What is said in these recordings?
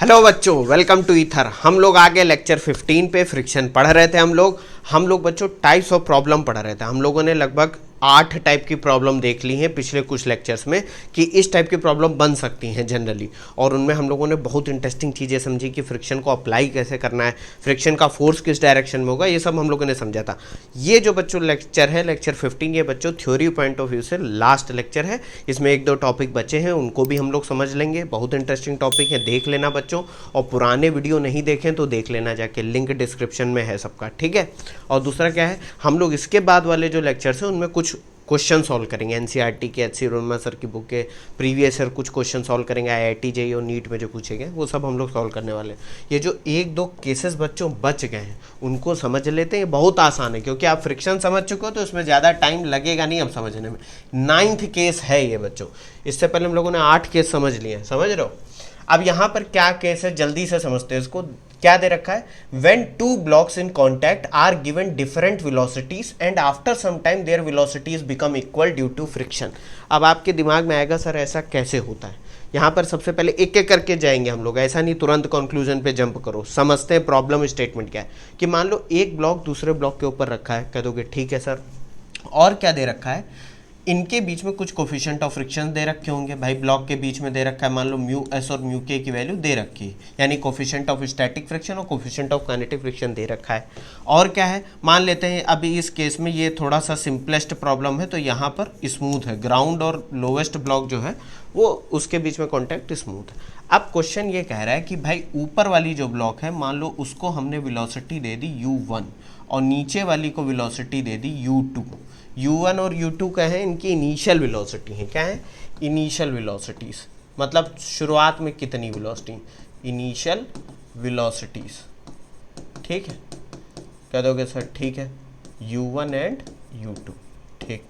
Hello बच्चों, welcome to ether. हम लोग आगे लेक्चर 15 पे फ्रिक्शन पढ़ रहे थे। हम लोग बच्चों टाइप्स ऑफ प्रॉब्लम पढ़ रहे थे। हम लोगों ने लगभग 8 टाइप की प्रॉब्लम देख ली हैं पिछले कुछ लेक्चर्स में कि इस टाइप की प्रॉब्लम बन सकती हैं जनरली, और उनमें हम लोगों ने बहुत इंटरेस्टिंग चीज़ें समझी कि फ्रिक्शन को अप्लाई कैसे करना है, फ्रिक्शन का फोर्स किस डायरेक्शन में होगा, ये सब हम लोगों ने समझा था। ये जो बच्चों लेक्चर है, लेक्चर 15, ये बच्चों थ्योरी पॉइंट ऑफ व्यू से लास्ट लेक्चर है। इसमें एक दो टॉपिक बचे हैं, उनको भी हम लोग समझ लेंगे। बहुत इंटरेस्टिंग टॉपिक है, देख लेना बच्चों। और पुराने वीडियो नहीं देखें तो देख लेना जाके, लिंक डिस्क्रिप्शन में है सबका, ठीक है। और दूसरा क्या है, हम लोग इसके बाद वाले जो लेक्चर्स हैं उनमें कुछ क्वेश्चन सॉल्व करेंगे। एनसीईआरटी के एच सी रोनमा सर की बुक के प्रीवियस ईयर कुछ क्वेश्चन सॉल्व करेंगे, आईआईटी जेईई और नीट में जो पूछे गए वो सब हम लोग सॉल्व करने वाले हैं। ये जो एक दो केसेस बच्चों बच गए हैं उनको समझ लेते हैं। बहुत आसान है क्योंकि आप फ्रिक्शन समझ चुके हो तो इसमें ज़्यादा टाइम लगेगा नहीं अब समझने में। 9th केस है ये बच्चों। इससे पहले हम लोगों ने 8 केस समझ लिए हैं, समझ रहे हो। अब यहाँ पर क्या केस है जल्दी से समझते हैं इसको। क्या दे रखा है, when two blocks in contact are given different velocities and after some time their velocities become equal due to friction। अब आपके दिमाग में आएगा सर ऐसा कैसे होता है। यहाँ पर सबसे पहले एक एक करके जाएंगे हम लोग, ऐसा नहीं तुरंत कंक्लूजन पे जंप करो। समझते हैं प्रॉब्लम स्टेटमेंट क्या है। कि मान लो एक ब्लॉक दूसरे ब्लॉक के ऊपर रखा है, कह दोगे ठीक है सर। और क्या दे रखा है, इनके बीच में कुछ कोफिशिएंट ऑफ फ्रिक्शन दे रखे होंगे। भाई ब्लॉक के बीच में दे रखा है, मान लो म्यू एस और म्यू के की वैल्यू दे रखी है, यानी कोफिशिएंट ऑफ स्टैटिक फ्रिक्शन और कोफिशिएंट ऑफ काइनेटिक फ्रिक्शन दे रखा है। और क्या है, मान लेते हैं अभी इस केस में ये थोड़ा सा सिंपलेस्ट प्रॉब्लम है तो यहाँ पर स्मूथ है, ग्राउंड और लोवेस्ट ब्लॉक जो है वो उसके बीच में कॉन्टैक्ट स्मूथ है। अब क्वेश्चन ये कह रहा है कि भाई ऊपर वाली जो ब्लॉक है मान लो उसको हमने वेलोसिटी दे दी u1 और नीचे वाली को वेलोसिटी दे दी u2। u1 और u2 क्या है, इनकी इनिशियल वेलोसिटी है। क्या है, इनिशियल वेलोसिटीज, मतलब शुरुआत में कितनी वेलोसिटी, इनिशियल वेलोसिटीज, ठीक है। कह दोगे सर ठीक है, u1 एंड u2, ठीक।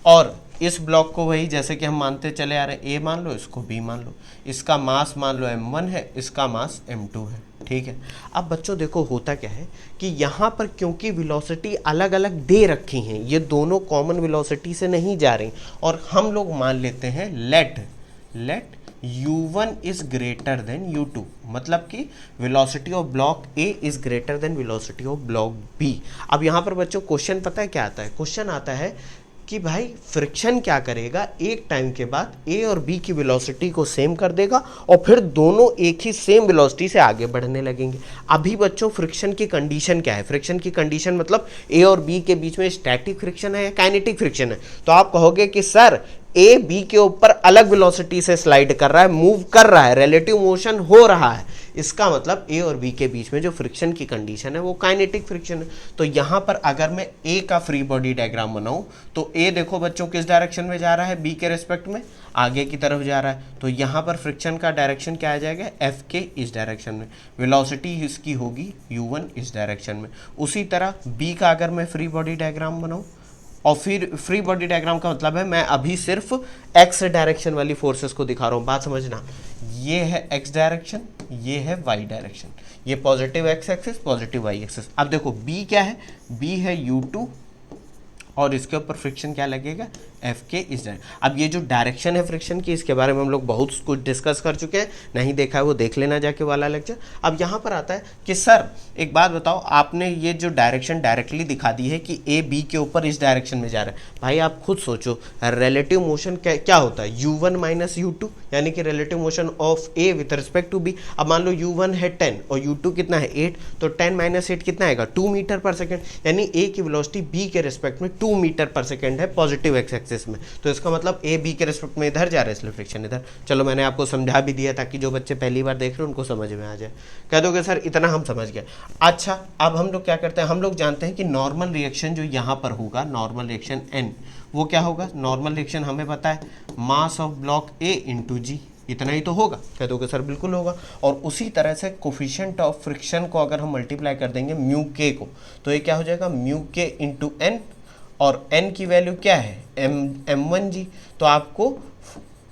और इस ब्लॉक को वही जैसे कि हम मानते चले आ रहे हैं, a मान लो, इसको b मान लो, इसका मास मान लो m1 है, इसका मास m2 है, ठीक है। अब बच्चों देखो होता क्या है कि यहाँ पर क्योंकि वेलोसिटी अलग अलग दे रखी हैं, ये दोनों कॉमन वेलोसिटी से नहीं जा रही, और हम लोग मान लेते हैं late u1 is greater than u2, मतलब कि velocity of block a is greater than velocity of block b। अब यहाँ पर बच्चों क्वेश्चन पता है क्या आता है, क्वेश्चन आता है कि भाई फ्रिक्शन क्या करेगा, एक टाइम के बाद ए और बी की वेलोसिटी को सेम कर देगा और फिर दोनों एक ही सेम वेलोसिटी से आगे बढ़ने लगेंगे। अभी बच्चों फ्रिक्शन की कंडीशन क्या है, फ्रिक्शन की कंडीशन मतलब ए और बी के बीच में स्टैटिक फ्रिक्शन है या काइनेटिक फ्रिक्शन है। तो आप कहोगे कि सर ए बी के ऊपर अलग वेलोसिटी से स्लाइड कर रहा है, मूव कर रहा है, रिलेटिव मोशन हो रहा है, इसका मतलब ए और बी के बीच में जो फ्रिक्शन की कंडीशन है वो काइनेटिक फ्रिक्शन है। तो यहाँ पर अगर मैं ए का फ्री बॉडी डायग्राम बनाऊं तो ए देखो बच्चों किस डायरेक्शन में जा रहा है, बी के रिस्पेक्ट में आगे की तरफ जा रहा है। तो यहाँ पर फ्रिक्शन का डायरेक्शन क्या आ जाएगा, एफ के इस डायरेक्शन में, वेलोसिटी इसकी होगी u1 इस डायरेक्शन में। उसी तरह बी का अगर मैं फ्री बॉडी डायग्राम बनाऊँ, और फिर फ्री बॉडी डायग्राम का मतलब है मैं अभी सिर्फ एक्स डायरेक्शन वाली फोर्सेस को दिखा रहा हूँ, बात समझना। ये है एक्स डायरेक्शन, ये है वाई डायरेक्शन, ये positive X axis, positive Y axis. अब देखो बी क्या है, बी है u2 और इसके ऊपर फ्रिक्शन क्या लगेगा, एफ के इस डायरेक्शन। अब ये जो डायरेक्शन है फ्रिक्शन की, इसके बारे में हम लोग बहुत कुछ डिस्कस कर चुके हैं, नहीं देखा है वो देख लेना जाके वाला लेक्चर। अब यहाँ पर आता है कि सर एक बात बताओ, आपने ये जो डायरेक्शन डायरेक्टली दिखा दी है कि ए बी के ऊपर इस डायरेक्शन में जा रहा है। भाई आप खुद सोचो रिलेटिव मोशन क्या होता है, u1 माइनस u2, यानी कि relative motion of A with respect to B. अब मान लो u1 है 10 और u2 कितना है 8, तो 10 माइनस 8 कितना आएगा, 2 मीटर पर सेकेंड, यानी ए की वेलोसिटी बी के रिस्पेक्ट में 2 मीटर पर सेकेंड है पॉजिटिव एक्स एक्सिस में। तो इसका मतलब ए बी के रिस्पेक्ट में इधर जा रहा है, इसलिए फ्रिक्शन इधर। चलो मैंने आपको समझा भी दिया ताकि जो बच्चे पहली बार देख रहे हैं उनको समझ में आ जाए। कह दोगे सर इतना हम समझ गए। अच्छा अब हम लोग क्या करते हैं, हम लोग जानते हैं कि नॉर्मल रिएक्शन जो यहाँ पर होगा, नॉर्मल रिएक्शन एन, वो क्या होगा, नॉर्मल रिएक्शन हमें पता है mass of block A into g, इतना ही तो होगा। कह दोगे सर बिल्कुल होगा। और उसी तरह से कोफिशिएंट ऑफ फ्रिक्शन को अगर हम मल्टीप्लाई कर देंगे म्यू के को, तो ये क्या हो जाएगा, म्यू के इंटू एन, और n की वैल्यू क्या है, m1 जी। तो आपको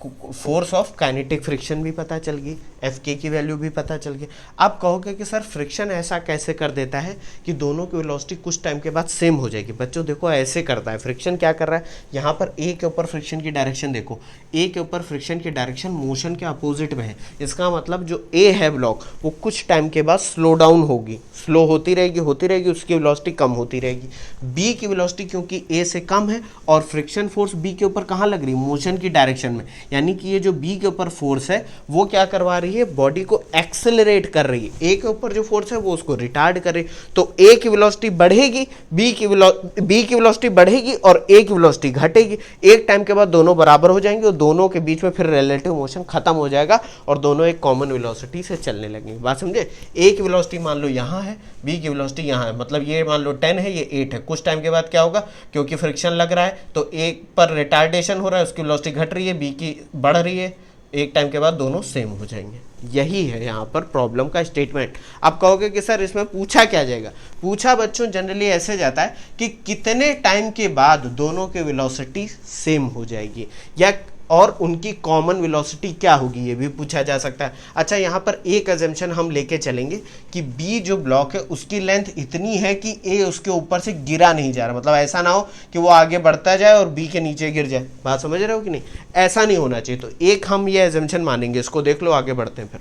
फोर्स ऑफ काइनेटिक फ्रिक्शन भी पता चल गई, एफ के की वैल्यू भी पता चल गई। आप कहोगे कि सर फ्रिक्शन ऐसा कैसे कर देता है कि दोनों की वेलोसिटी कुछ टाइम के बाद सेम हो जाएगी। बच्चों देखो ऐसे करता है, फ्रिक्शन क्या कर रहा है, यहाँ पर ए के ऊपर फ्रिक्शन की डायरेक्शन देखो, ए के ऊपर फ्रिक्शन की डायरेक्शन मोशन के अपोजिट में है। इसका मतलब जो ए है ब्लॉक वो कुछ टाइम के बाद स्लो डाउन होगी, स्लो होती रहेगी, उसकी वेलोसिटी कम होती रहेगी। बी की वेलोसिटी क्योंकि ए से कम है और फ्रिक्शन फोर्स बी के ऊपर कहाँ लग रही है, मोशन की डायरेक्शन में, यानी कि ये जो बी के ऊपर फोर्स है वो क्या करवा रही है, बॉडी को एक्सेलरेट कर रही है। ए के ऊपर जो फोर्स है वो उसको रिटार्ड कर रही है। तो ए की वेलोसिटी बढ़ेगी, बी की वेलोसिटी बढ़ेगी और ए की वेलोसिटी घटेगी। एक टाइम के बाद दोनों बराबर हो जाएंगे और दोनों के बीच में फिर रिलेटिव मोशन खत्म हो जाएगा और दोनों एक कॉमन वेलोसिटी से चलने लगेंगे। बात समझे? ए की वेलोसिटी मान लो यहाँ है, बी की वेलोसिटी यहाँ है, मतलब ये मान लो 10 है, ये 8 है। कुछ टाइम के बाद क्या होगा, क्योंकि फ्रिक्शन लग रहा है तो ए पर रिटार्डेशन हो रहा है, उसकी वेलोसिटी घट रही है, बी की बढ़ रही है, एक टाइम के बाद दोनों सेम हो जाएंगे। यही है यहाँ पर प्रॉब्लम का स्टेटमेंट। आप कहोगे कि सर इसमें पूछा क्या जाएगा, पूछा बच्चों जनरली ऐसे जाता है कि कितने टाइम के बाद दोनों की वेलोसिटी सेम हो जाएगी या और उनकी कॉमन वेलोसिटी क्या होगी, ये भी पूछा जा सकता है। अच्छा यहाँ पर एक अजम्पशन हम लेके चलेंगे कि बी जो ब्लॉक है उसकी लेंथ इतनी है कि ए उसके ऊपर से गिरा नहीं जा रहा, मतलब ऐसा ना हो कि वो आगे बढ़ता जाए और बी के नीचे गिर जाए। बात समझ रहे हो कि नहीं, ऐसा नहीं होना चाहिए। तो एक हम ये अजम्पशन मानेंगे, इसको देख लो, आगे बढ़ते हैं। फिर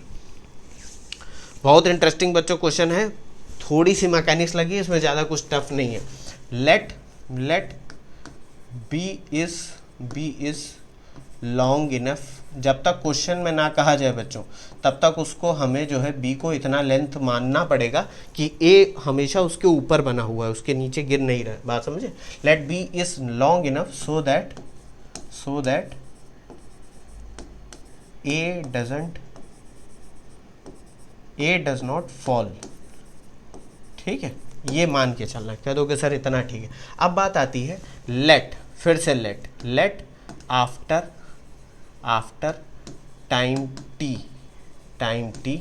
बहुत इंटरेस्टिंग बच्चों क्वेश्चन है, थोड़ी सी मैकेनिक्स लगी, इसमें ज़्यादा कुछ टफ नहीं है। Let B is long enough, जब तक क्वेश्चन में ना कहा जाए बच्चों तब तक उसको हमें जो है बी को इतना लेंथ मानना पड़ेगा कि ए हमेशा उसके ऊपर बना हुआ है, उसके नीचे गिर नहीं रहा। बात समझे? Let B is long enough so that A does not fall. ठीक है, ये मान के चलना, कह दो कि सर इतना ठीक है। अब बात आती है फिर से let after time t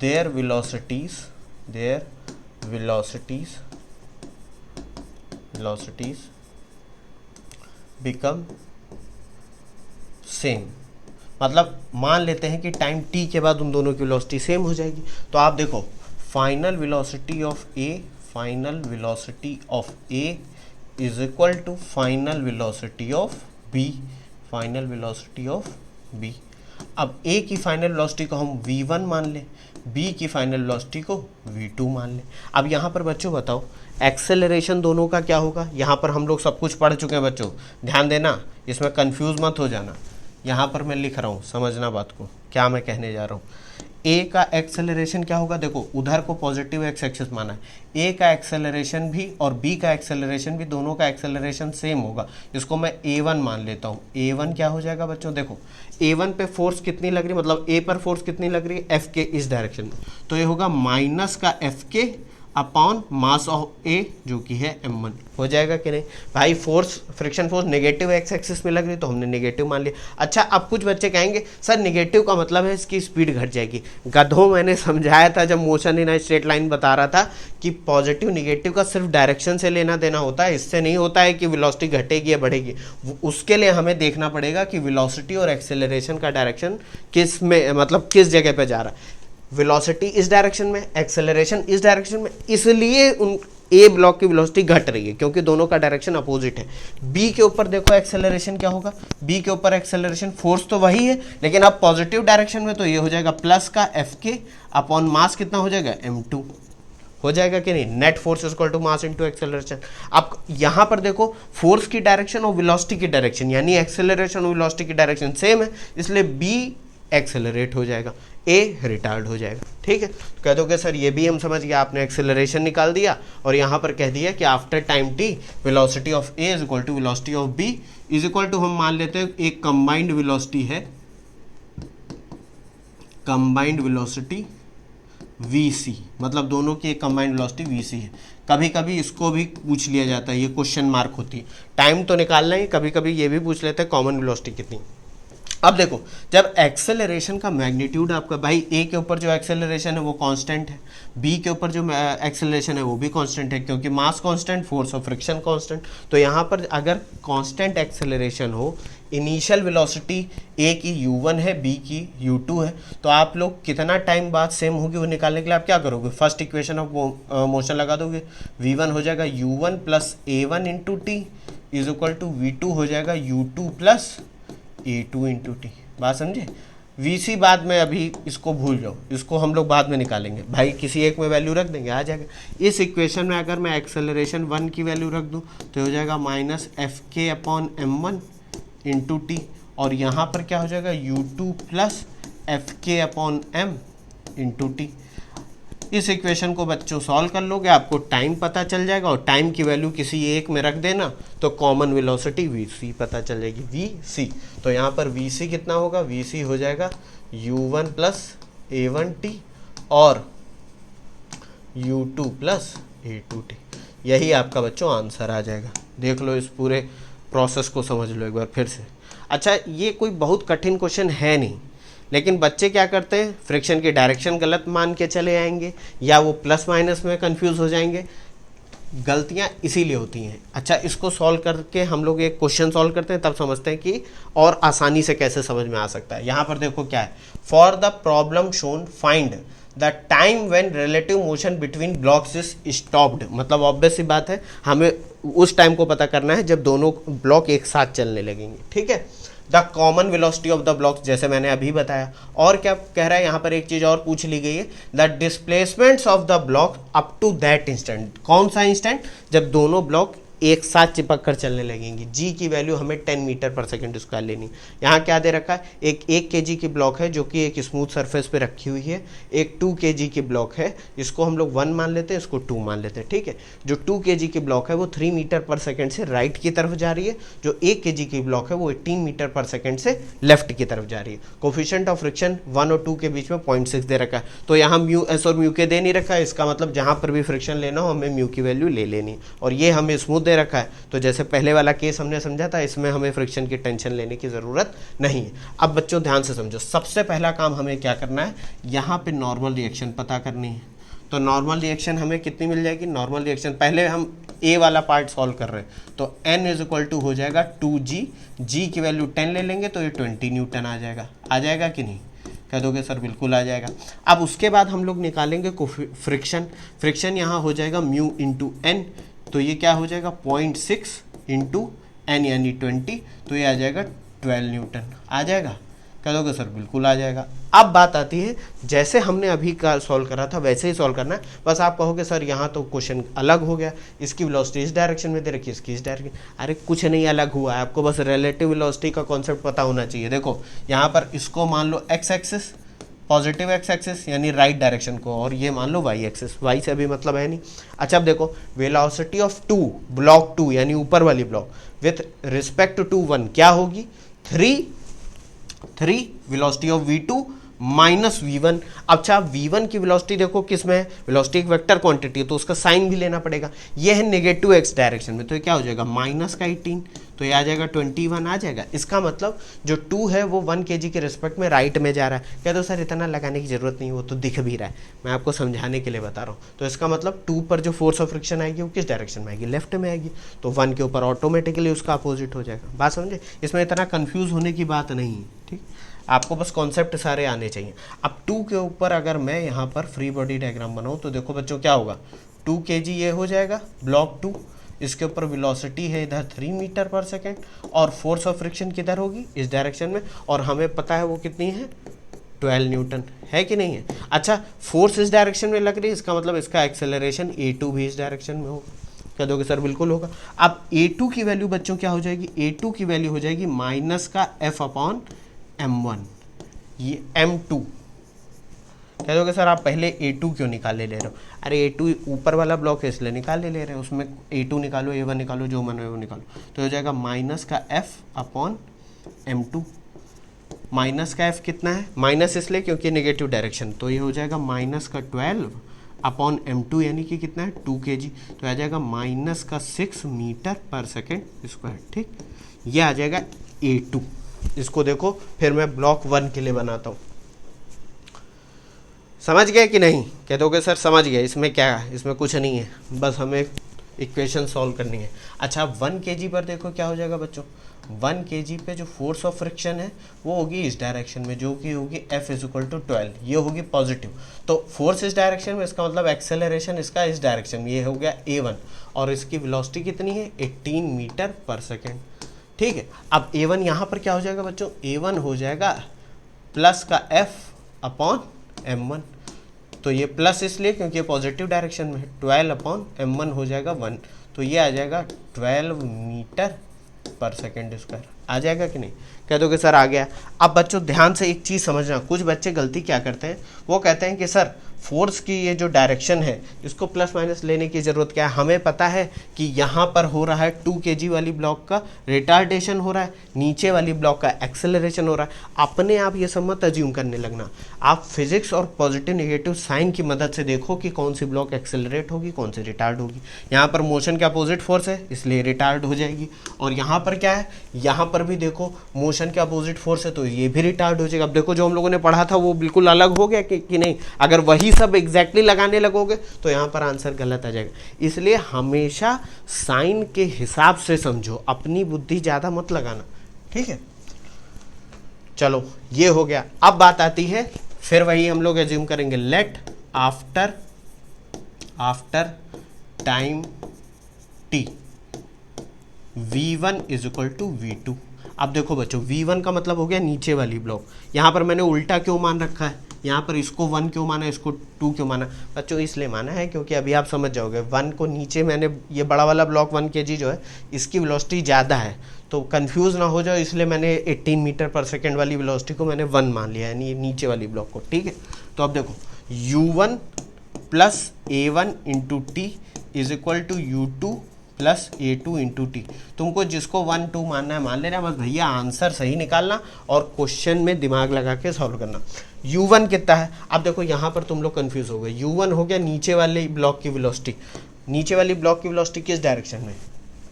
their velocities become same. मतलब मान लेते हैं कि टाइम t के बाद उन दोनों की वेलोसिटी सेम हो जाएगी। तो आप देखो final velocity of A is equal to final velocity of B. अब ए की फाइनल वेलोसिटी को हम v1 मान लें, बी की फाइनल वेलोसिटी को v2 मान लें। अब यहाँ पर बच्चों बताओ एक्सेलरेशन दोनों का क्या होगा। यहाँ पर हम लोग सब कुछ पढ़ चुके हैं बच्चों, ध्यान देना, इसमें कंफ्यूज मत हो जाना। यहाँ पर मैं लिख रहा हूँ, समझना बात को, क्या मैं कहने जा रहा हूँ। ए का एक्सेलरेशन क्या होगा, देखो उधर को पॉजिटिव एक्स एक्सिस माना है, ए का एक्सेलरेशन भी और बी का एक्सेलरेशन भी, दोनों का एक्सेलरेशन सेम होगा। इसको मैं a1 मान लेता हूँ। a1 क्या हो जाएगा बच्चों, देखो a1 पे फोर्स कितनी लग रही है, मतलब ए पर फोर्स कितनी लग रही है, एफ के इस डायरेक्शन में, तो ये होगा माइनस का एफ के अपॉन मास ऑफ ए जो कि है m1। हो जाएगा कि नहीं भाई, friction force negative x axis में लग रही तो हमने नेगेटिव मान लिया। अच्छा अब कुछ बच्चे कहेंगे सर नेगेटिव का मतलब है इसकी स्पीड घट जाएगी। गधों, मैंने समझाया था जब मोशन इन स्ट्रेट लाइन बता रहा था कि पॉजिटिव निगेटिव का सिर्फ डायरेक्शन से लेना देना होता है, इससे नहीं होता है कि वेलोसिटी घटेगी या बढ़ेगी। उसके लिए हमें देखना पड़ेगा कि वेलोसिटी और एक्सेलरेशन का डायरेक्शन किस में, मतलब किस जगह पे जा रहा है। वेलोसिटी इस डायरेक्शन में, एक्सेलरेशन इस डायरेक्शन में, इसलिए उन ए ब्लॉक की वेलोसिटी घट रही है क्योंकि दोनों का डायरेक्शन अपोजिट है। बी के ऊपर देखो एक्सेलरेशन क्या होगा, बी के ऊपर एक्सेलरेशन फोर्स तो वही है लेकिन अब पॉजिटिव डायरेक्शन में, तो ये हो जाएगा प्लस का एफ के अपॉन मास कितना हो जाएगा, m2। हो जाएगा कि नहीं, net force equal to mass into acceleration. अब यहाँ पर देखो फोर्स की डायरेक्शन और वेलोसिटी की डायरेक्शन यानी एक्सेलरेशन और वेलोसिटी की डायरेक्शन सेम है, इसलिए बी एक्सेलरेट हो जाएगा, ए रिटार्ड हो जाएगा। ठीक है, तो कह दोगे सर ये भी हम समझ गए, आपने एक्सेलरेशन निकाल दिया और यहाँ पर कह दिया कि after time T velocity of A is equal to velocity of B is equal to, हम मान लेते हैं एक कंबाइंड वेलोसिटी है, कंबाइंड वेलोसिटी VC, मतलब दोनों की एक कंबाइंड वेलोसिटी VC है। कभी कभी इसको भी पूछ लिया जाता है, ये क्वेश्चन मार्क होती है, टाइम तो निकालना ही, कभी कभी ये भी पूछ लेते हैं कॉमन वेलोसिटी कितनी। अब देखो जब एक्सेलरेशन का मैग्नीट्यूड आपका, भाई ए के ऊपर जो एक्सेलरेशन है वो कांस्टेंट है, बी के ऊपर जो एक्सेलरेशन है वो भी कांस्टेंट है क्योंकि mass constant, force of friction constant. तो यहाँ पर अगर कांस्टेंट एक्सेलरेशन हो इनिशियल वेलोसिटी ए की u1 है, बी की u2 है, तो आप लोग कितना टाइम बाद सेम होगी वो निकालने के लिए आप क्या करोगे, फर्स्ट इक्वेशन ऑफ मोशन लगा दोगे, v1 हो जाएगा u1 plus a1 into T is equal to v2 हो जाएगा u2 plus a2 into T. बात समझे। vc बाद में, अभी इसको भूल जाओ, इसको हम लोग बाद में निकालेंगे भाई, किसी एक में वैल्यू रख देंगे आ जाएगा। इस इक्वेशन में अगर मैं एक्सेलरेशन 1 की वैल्यू रख दूं तो हो जाएगा माइनस एफ के अपॉन m1 इंटू टी, और यहाँ पर क्या हो जाएगा u2 प्लस एफ के अपॉन एम इंटू टी। इस इक्वेशन को बच्चों सॉल्व कर लोगे, आपको टाइम पता चल जाएगा, और टाइम की वैल्यू किसी एक में रख देना तो कॉमन वेलोसिटी vc पता चल जाएगी, vc। तो यहाँ पर vc कितना होगा, vc हो जाएगा u1 प्लस a1t और u2 प्लस a2t। यही आपका बच्चों आंसर आ जाएगा। देख लो, इस पूरे प्रोसेस को समझ लो एक बार फिर से। अच्छा, ये कोई बहुत कठिन क्वेश्चन है नहीं, लेकिन बच्चे क्या करते हैं, फ्रिक्शन की डायरेक्शन गलत मान के चले आएंगे, या वो प्लस माइनस में कंफ्यूज हो जाएंगे। गलतियां इसीलिए होती हैं। अच्छा, इसको सॉल्व करके हम लोग एक क्वेश्चन सॉल्व करते हैं, तब समझते हैं कि और आसानी से कैसे समझ में आ सकता है। यहाँ पर देखो क्या है, for the problem shown find the time when relative motion between blocks is stopped. मतलब ऑब्वियस सी बात है, हमें उस टाइम को पता करना है जब दोनों ब्लॉक एक साथ चलने लगेंगे, ठीक है। The common velocity of the blocks, जैसे मैंने अभी बताया। और क्या कह रहा है यहाँ पर, एक चीज और पूछ ली गई है, the displacements of the block up to that instant. कौन सा इंस्टेंट, जब दोनों ब्लॉक एक साथ चिपक कर चलने लगेंगी। जी की वैल्यू हमें 10 मीटर पर सेकंड स्क्वायर लेनी। यहाँ क्या दे रखा है, एक 1 kg की ब्लॉक है जो कि एक स्मूथ सरफेस पे रखी हुई है, एक 2 kg की ब्लॉक है, इसको हम लोग 1 मान लेते हैं, इसको 2 मान लेते हैं, ठीक है। जो 2 kg की ब्लॉक है वो 3 मीटर पर सेकंड से राइट की तरफ जा रही है, जो 1 kg की ब्लॉक है वो 18 मीटर पर सेकंड से लेफ्ट की तरफ जा रही है। कोफिशिएंट ऑफ फ्रिक्शन 1 और 2 के बीच में 0.6 दे रखा है, तो यहाँ म्यू एस और म्यू के दे नहीं रखा है, इसका मतलब जहाँ पर भी फ्रिक्शन लेना हो हमें म्यू की वैल्यू ले लेनी, और ये हमें स्मूथ दे रखा है। तो जैसे पहले वाला केस हमने समझा था, इसमें हमें फ्रिक्शन की टेंशन लेने की ज़रूरत नहीं है। अब बच्चों ध्यान से समझो, सबसे पहला काम हमें क्या करना है, यहाँ पे नॉर्मल रिएक्शन पता करनी है। तो नॉर्मल रिएक्शन हमें कितनी मिल जाएगी, नॉर्मल रिएक्शन पहले हम ए वाला पार्ट सॉल्व कर रहे हैं, तो n इज इक्वल टू हो जाएगा 2g, g की वैल्यू 10 ले लेंगे तो ये 20 न्यूटन आ जाएगा कि नहीं, कह दोगे सर बिल्कुल आ जाएगा। अब उसके बाद हम लोग निकालेंगे फ्रिक्शन यहाँ हो जाएगा म्यू इंटू एन, तो ये क्या हो जाएगा 0.6 इंटू एन यानी 20, तो ये आ जाएगा 12 न्यूटन आ जाएगा, कह दोगे सर बिल्कुल आ जाएगा। अब बात आती है, जैसे हमने अभी का सॉल्व करा था वैसे ही सॉल्व करना है। बस आप कहोगे सर यहाँ तो क्वेश्चन अलग हो गया, इसकी वेलोसिटी इस डायरेक्शन में दे रखी है, इसकी इस डायरेक्शन। अरे कुछ नहीं अलग हुआ है, आपको बस रिलेटिव वेलोसिटी का कॉन्सेप्ट पता होना चाहिए। देखो यहाँ पर इसको मान लो X axis, positive X axis यानी राइट डायरेक्शन को, और ये मान लो वाई एक्सिस, वाई से अभी मतलब है नहीं। अच्छा अब देखो, वेलोसिटी ऑफ 2 ब्लॉक 2 यानी ऊपर वाली ब्लॉक विथ रिस्पेक्ट टू 1 क्या होगी, 3 velocity of v2 minus v1। अच्छा v1 की वेलोसिटी देखो किस में है, वेलोसिटी एक वेक्टर क्वांटिटी है तो उसका साइन भी लेना पड़ेगा, ये है नेगेटिव एक्स डायरेक्शन में, तो ये क्या हो जाएगा माइनस का 18, तो ये आ जाएगा 21 आ जाएगा। इसका मतलब जो 2 है वो 1 kg के रिस्पेक्ट में राइट में जा रहा है। कह दो सर इतना लगाने की जरूरत नहीं, वो तो दिख भी रहा है, मैं आपको समझाने के लिए बता रहा हूँ। तो इसका मतलब 2 पर जो फोर्स ऑफ फ्रिक्शन आएगी वो किस डायरेक्शन में आएगी, लेफ्ट में आएगी, तो 1 के ऊपर ऑटोमेटिकली उसका अपोजिट हो जाएगा। बात समझे, इसमें इतना कन्फ्यूज होने की बात नहीं है, ठीक, आपको बस कॉन्सेप्ट सारे आने चाहिए। अब 2 के ऊपर अगर मैं यहाँ पर फ्री बॉडी डायग्राम बनाऊँ तो देखो बच्चों क्या होगा, 2 kg ये हो जाएगा ब्लॉक 2, इसके ऊपर वेलोसिटी है इधर 3 मीटर पर सेकेंड, और फोर्स ऑफ फ्रिक्शन किधर होगी इस डायरेक्शन में, और हमें पता है वो कितनी है 12 न्यूटन, है कि नहीं है। अच्छा फोर्स इस डायरेक्शन में लग रही है, इसका मतलब इसका एक्सेलरेशन a2 भी इस डायरेक्शन में होगा, कह दोगे सर बिल्कुल होगा। अब a2 की वैल्यू बच्चों क्या हो जाएगी, a2 की वैल्यू हो जाएगी माइनस का f अपॉन m1, ये m2। कह दोगे सर आप पहले a2 क्यों निकाले ले रहे हो, अरे a2 ऊपर वाला ब्लॉक है इसलिए निकाले ले रहे हो, उसमें a2 निकालो a1 निकालो जो मन है वो निकालो, तो हो जाएगा माइनस का f अपॉन m2। माइनस का f कितना है, माइनस इसलिए क्योंकि नेगेटिव डायरेक्शन, तो ये हो जाएगा माइनस का 12 अपॉन m2 यानी कि कितना है 2 kg, तो आ जाएगा माइनस का 6 मीटर पर सेकेंड स्क्वायर, ठीक, ये आ जाएगा a2। इसको देखो फिर मैं ब्लॉक 1 के लिए बनाता हूँ, समझ गए कि नहीं, कह दोगे सर समझ गए, इसमें क्या है, इसमें कुछ नहीं है, बस हमें इक्वेशन सॉल्व करनी है। अच्छा 1 kg पर देखो क्या हो जाएगा बच्चों, 1 kg पे जो फोर्स ऑफ फ्रिक्शन है वो होगी इस डायरेक्शन में, जो कि होगी F इज इक्वल टू 12, ये होगी पॉजिटिव। तो फोर्स इस डायरेक्शन में, इसका मतलब एक्सेलरेशन इसका इस डायरेक्शन में, ये हो गया A1, और इसकी वेलोसिटी कितनी है 18 मीटर पर सेकेंड। ठीक है, अब A1 यहाँ पर क्या हो जाएगा बच्चों, A1 हो जाएगा प्लस का F अपॉन M1, तो ये प्लस इसलिए क्योंकि ये पॉजिटिव डायरेक्शन में है, 12 अपॉन M1 हो जाएगा 1, तो ये आ जाएगा 12 मीटर पर सेकेंड स्क्वायर। आ जाएगा कि नहीं, कह दोगे सर आ गया। अब बच्चों ध्यान से एक चीज़ समझना, कुछ बच्चे गलती क्या करते हैं, वो कहते हैं कि सर फोर्स की ये जो डायरेक्शन है इसको प्लस माइनस लेने की ज़रूरत क्या है, हमें पता है कि यहाँ पर हो रहा है 2 kg वाली ब्लॉक का रिटार्डेशन हो रहा है, नीचे वाली ब्लॉक का एक्सेलरेशन हो रहा है। अपने आप ये सब मत अज्यूम करने लगना, आप फिजिक्स और पॉजिटिव नेगेटिव साइन की मदद से देखो कि कौन सी ब्लॉक एक्सेलरेट होगी, कौन सी रिटार्ड होगी। यहाँ पर मोशन के अपोजिट फोर्स है इसलिए रिटार्ड हो जाएगी, और यहाँ पर क्या है, यहाँ पर भी देखो मोशन के अपोजिट फोर्स है तो ये भी रिटार्ड हो जाएगा। अब देखो जो हम लोगों ने पढ़ा था वो बिल्कुल अलग हो गया कि नहीं, अगर वही सब एग्जैक्टली लगाने लगोगे तो यहाँ पर आंसर गलत आ जाएगा। इसलिए हमेशा साइन के हिसाब से समझो, अपनी बुद्धि ज़्यादा मत लगाना, ठीक है। चलो ये हो गया। अब बात आती है, फिर वही हम लोग एज्यूम करेंगे, let after time T V1 is equal to V2। अब देखो बच्चों V1 का मतलब हो गया नीचे वाली ब्लॉक, यहाँ पर मैंने उल्टा क्यों मान रखा है, यहाँ पर इसको 1 क्यों माना, इसको 2 क्यों माना बच्चों, इसलिए माना है क्योंकि अभी आप समझ जाओगे 1 को नीचे मैंने, ये बड़ा वाला ब्लॉक 1 kg जो है इसकी वेलोसिटी ज़्यादा है, तो कंफ्यूज ना हो जाओ, इसलिए मैंने 18 मीटर पर सेकेंड वाली वेलोसिटी को मैंने 1 मान लिया, यानी नीचे वाली ब्लॉक को, ठीक है। तो अब देखो U1 plus A1 into T is equal to U2 plus A2 into T. तुमको जिसको 1 2 मानना है मान लेना, बस भैया आंसर सही निकालना और क्वेश्चन में दिमाग लगा के सॉल्व करना। U1 कितना है, अब देखो यहाँ पर तुम लोग कंफ्यूज हो गए, U1 हो गया नीचे वाले ब्लॉक की वेलोसिटी, नीचे वाली ब्लॉक की वेलोसिटी किस डायरेक्शन में,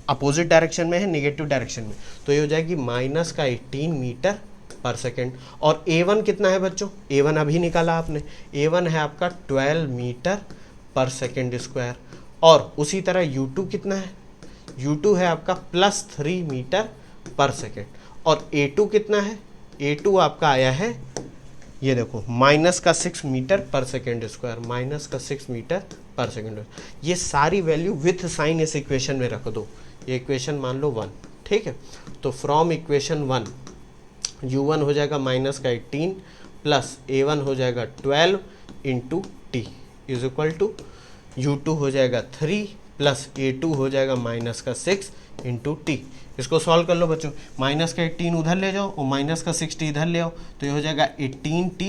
अपोजिट डायरेक्शन में है, नेगेटिव डायरेक्शन में, तो ये हो जाएगी माइनस का 18 मीटर पर सेकेंड। और A1 कितना है बच्चों, A1 अभी निकाला आपने, A1 है आपका 12 मीटर पर सेकेंड स्क्वायर। और उसी तरह U2 कितना है, U2 है आपका +3 मीटर पर सेकेंड। और A2 कितना है, A2 आपका आया है, ये देखो माइनस का 6 metre per second square, minus का 6 मीटर पर सेकेंड। ये सारी वैल्यू विथ साइन इस इक्वेशन में रख दो, ये इक्वेशन मान लो 1, ठीक है। तो फ्रॉम इक्वेशन 1 U1 हो जाएगा माइनस का 18 प्लस A1 हो जाएगा 12 into T is equal to U2 हो जाएगा 3 प्लस A2 हो जाएगा माइनस का 6 इंटू टी। इसको सॉल्व कर लो बच्चों, माइनस का 18 उधर ले जाओ और माइनस का 60 इधर ले आओ, तो ये हो जाएगा 18t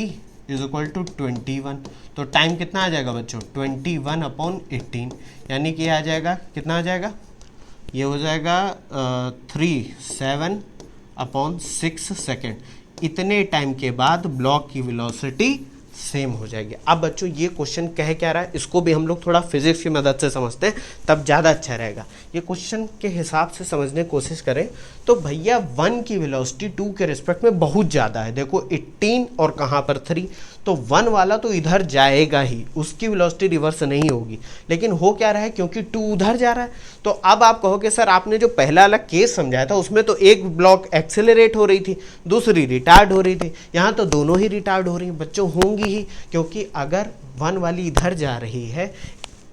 इज इक्वल टू 21। तो टाइम कितना आ जाएगा बच्चों, 21 अपॉन 18, यानी कि आ जाएगा कितना आ जाएगा, ये हो जाएगा 37 अपॉन 6 सेकेंड। इतने टाइम के बाद ब्लॉक की वेलोसिटी सेम हो जाएगी। अब बच्चों ये क्वेश्चन कह क्या रहा है, इसको भी हम लोग थोड़ा फिजिक्स की मदद से समझते हैं, तब ज़्यादा अच्छा रहेगा। ये क्वेश्चन के हिसाब से समझने की कोशिश करें तो भैया 1 की वेलोसिटी 2 के रिस्पेक्ट में बहुत ज़्यादा है, देखो 18 और कहाँ पर 3, तो 1 वाला तो इधर जाएगा ही, उसकी वेलोसिटी रिवर्स नहीं होगी। लेकिन हो क्या रहा है, क्योंकि 2 उधर जा रहा है, तो अब आप कहोगे सर आपने जो पहला वाला केस समझाया था उसमें तो एक ब्लॉक एक्सेलरेट हो रही थी, दूसरी रिटार्ड हो रही थी, यहाँ तो दोनों ही रिटार्ड हो रही हैं बच्चों, होंगी ही, क्योंकि अगर 1 वाली इधर जा रही है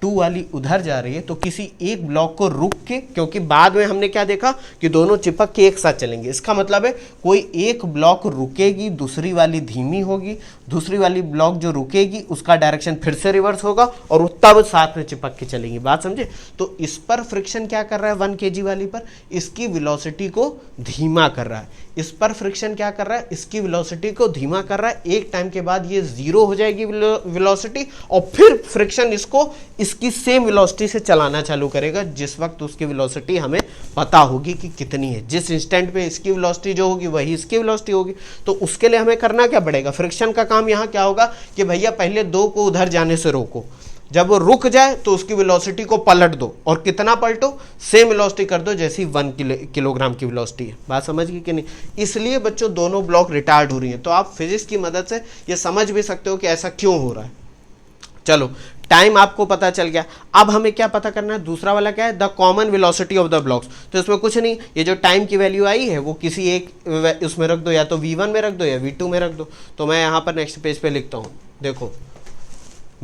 2 वाली उधर जा रही है, तो किसी एक ब्लॉक को रुक के, क्योंकि बाद में हमने क्या देखा कि दोनों चिपक के एक साथ चलेंगे, इसका मतलब है कोई एक ब्लॉक रुकेगी, दूसरी वाली धीमी होगी, दूसरी वाली ब्लॉक जो रुकेगी उसका डायरेक्शन फिर से रिवर्स होगा और वो तब साथ में चिपक के चलेंगी, बात समझे। तो इस पर फ्रिक्शन क्या कर रहा है, 1 kg वाली पर इसकी वेलोसिटी को धीमा कर रहा है, इस पर फ्रिक्शन क्या कर रहा है, इसकी वेलोसिटी को धीमा कर रहा है। एक टाइम के बाद ये 0 हो जाएगी वेलोसिटी, और फिर फ्रिक्शन इसको इसकी सेम वेलोसिटी से चलाना चालू करेगा, जिस वक्त उसकी वेलोसिटी हमें पता होगी कि कितनी है, जिस इंस्टेंट पे इसकी वेलोसिटी जो होगी वही इसकी वेलोसिटी होगी। तो उसके लिए हमें करना क्या पड़ेगा, फ्रिक्शन का काम यहाँ क्या होगा कि भैया पहले 2 को उधर जाने से रोको, जब वो रुक जाए तो उसकी वेलोसिटी को पलट दो, और कितना पलटो, सेम वेलोसिटी कर दो जैसी 1 किलोग्राम की वेलोसिटी है, बात समझ गई कि नहीं। इसलिए बच्चों दोनों ब्लॉक रिटार्ड हो रही हैं, तो आप फिजिक्स की मदद से ये समझ भी सकते हो कि ऐसा क्यों हो रहा है। चलो टाइम आपको पता चल गया। अब हमें क्या पता करना है, दूसरा वाला क्या है, the common velocity of the blocks. तो इसमें कुछ नहीं, ये जो टाइम की वैल्यू आई है वो किसी एक उसमें रख दो, या तो v1 में रख दो या v2 में रख दो। तो मैं यहाँ पर नेक्स्ट पेज पे लिखता हूँ, देखो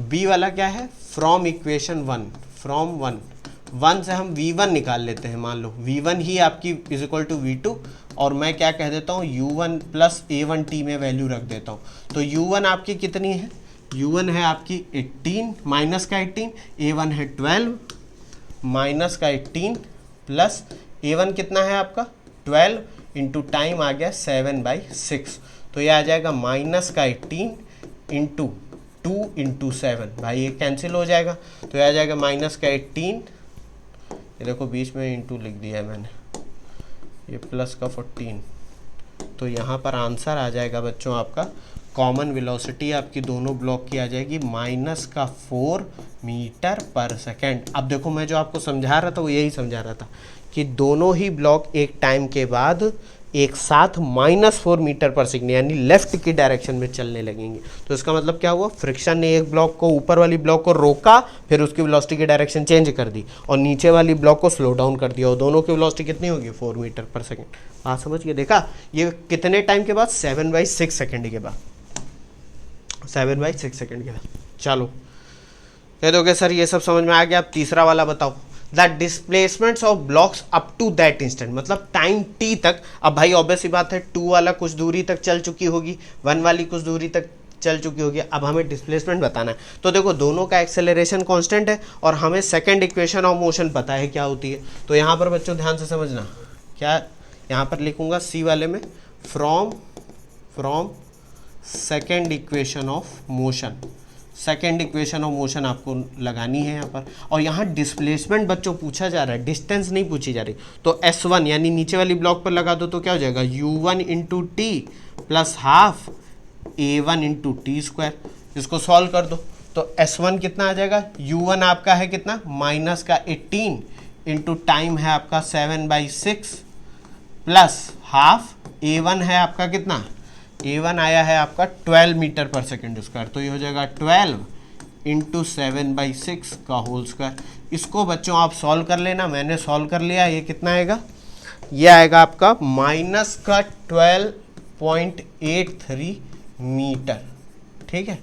b वाला क्या है, फ्रॉम इक्वेशन 1, फ्रॉम 1 से हम v1 निकाल लेते हैं। मान लो v1 ही आपकी इज इक्वल टू v2, और मैं क्या कह देता हूँ u1 प्लस a1t में वैल्यू रख देता हूँ। तो u1 आपकी कितनी है, u1 है आपकी 18 माइनस का 18, a1 है 12 माइनस का 18 प्लस a1 कितना है आपका 12 इंटू टाइम आ गया 7/6। तो ये आ जाएगा माइनस का 18 इंटू 2 इंटू 7, भाई ये कैंसिल हो जाएगा। तो ये आ जाएगा माइनस का 18, ये देखो बीच में इंटू लिख दिया है मैंने, ये प्लस का 14। तो यहाँ पर आंसर आ जाएगा बच्चों आपका, कॉमन वेलोसिटी आपकी दोनों ब्लॉक की आ जाएगी माइनस का 4 मीटर पर सेकेंड। अब देखो मैं जो आपको समझा रहा था वो यही समझा रहा था कि दोनों ही ब्लॉक एक टाइम के बाद एक साथ -4 मीटर पर सेकेंड यानी लेफ्ट की डायरेक्शन में चलने लगेंगे। तो इसका मतलब क्या हुआ, फ्रिक्शन ने एक ब्लॉक को, ऊपर वाली ब्लॉक को रोका, फिर उसकी वेलोसिटी की डायरेक्शन चेंज कर दी, और नीचे वाली ब्लॉक को स्लो डाउन कर दिया, और दोनों की वेलोसिटी कितनी होगी 4 मीटर पर सेकेंड। बात समझ गए, देखा ये कितने टाइम के बाद, 7/6 सेकेंड के बाद, 7/6 सेकेंड के बाद। चलो कह दोगे सर ये सब समझ में आ गया, अब तीसरा वाला बताओ, the displacements of blocks up to that instant, मतलब टाइम t तक। अब भाई ऑब्वियस ही बात है 2 वाला कुछ दूरी तक चल चुकी होगी, 1 वाली कुछ दूरी तक चल चुकी होगी, अब हमें डिस्प्लेसमेंट बताना है। तो देखो दोनों का एक्सेलरेशन कांस्टेंट है और हमें सेकंड इक्वेशन ऑफ मोशन पता है क्या होती है। तो यहाँ पर बच्चों ध्यान से समझना, क्या यहाँ पर लिखूंगा सी वाले में, from second equation of motion, second equation of motion आपको लगानी है यहाँ पर। और यहाँ डिस्प्लेसमेंट बच्चों पूछा जा रहा है, डिस्टेंस नहीं पूछी जा रही। तो S1 यानी नीचे वाली ब्लॉक पर लगा दो तो क्या हो जाएगा, u1 into T plus half a1 into T square. इसको सॉल्व कर दो तो S1 कितना आ जाएगा, u1 आपका है कितना, माइनस का 18 इंटू टाइम है आपका 7/6 प्लस हाफ a1 है आपका कितना, a1 आया है आपका 12 मीटर पर सेकेंड स्क्वायर। तो ये हो जाएगा 12 इंटू 7/6 का होल स्क्वायर। इसको बच्चों आप सॉल्व कर लेना, मैंने सॉल्व कर लिया। ये कितना आएगा, ये आएगा आपका माइनस का 12.83 मीटर। ठीक है,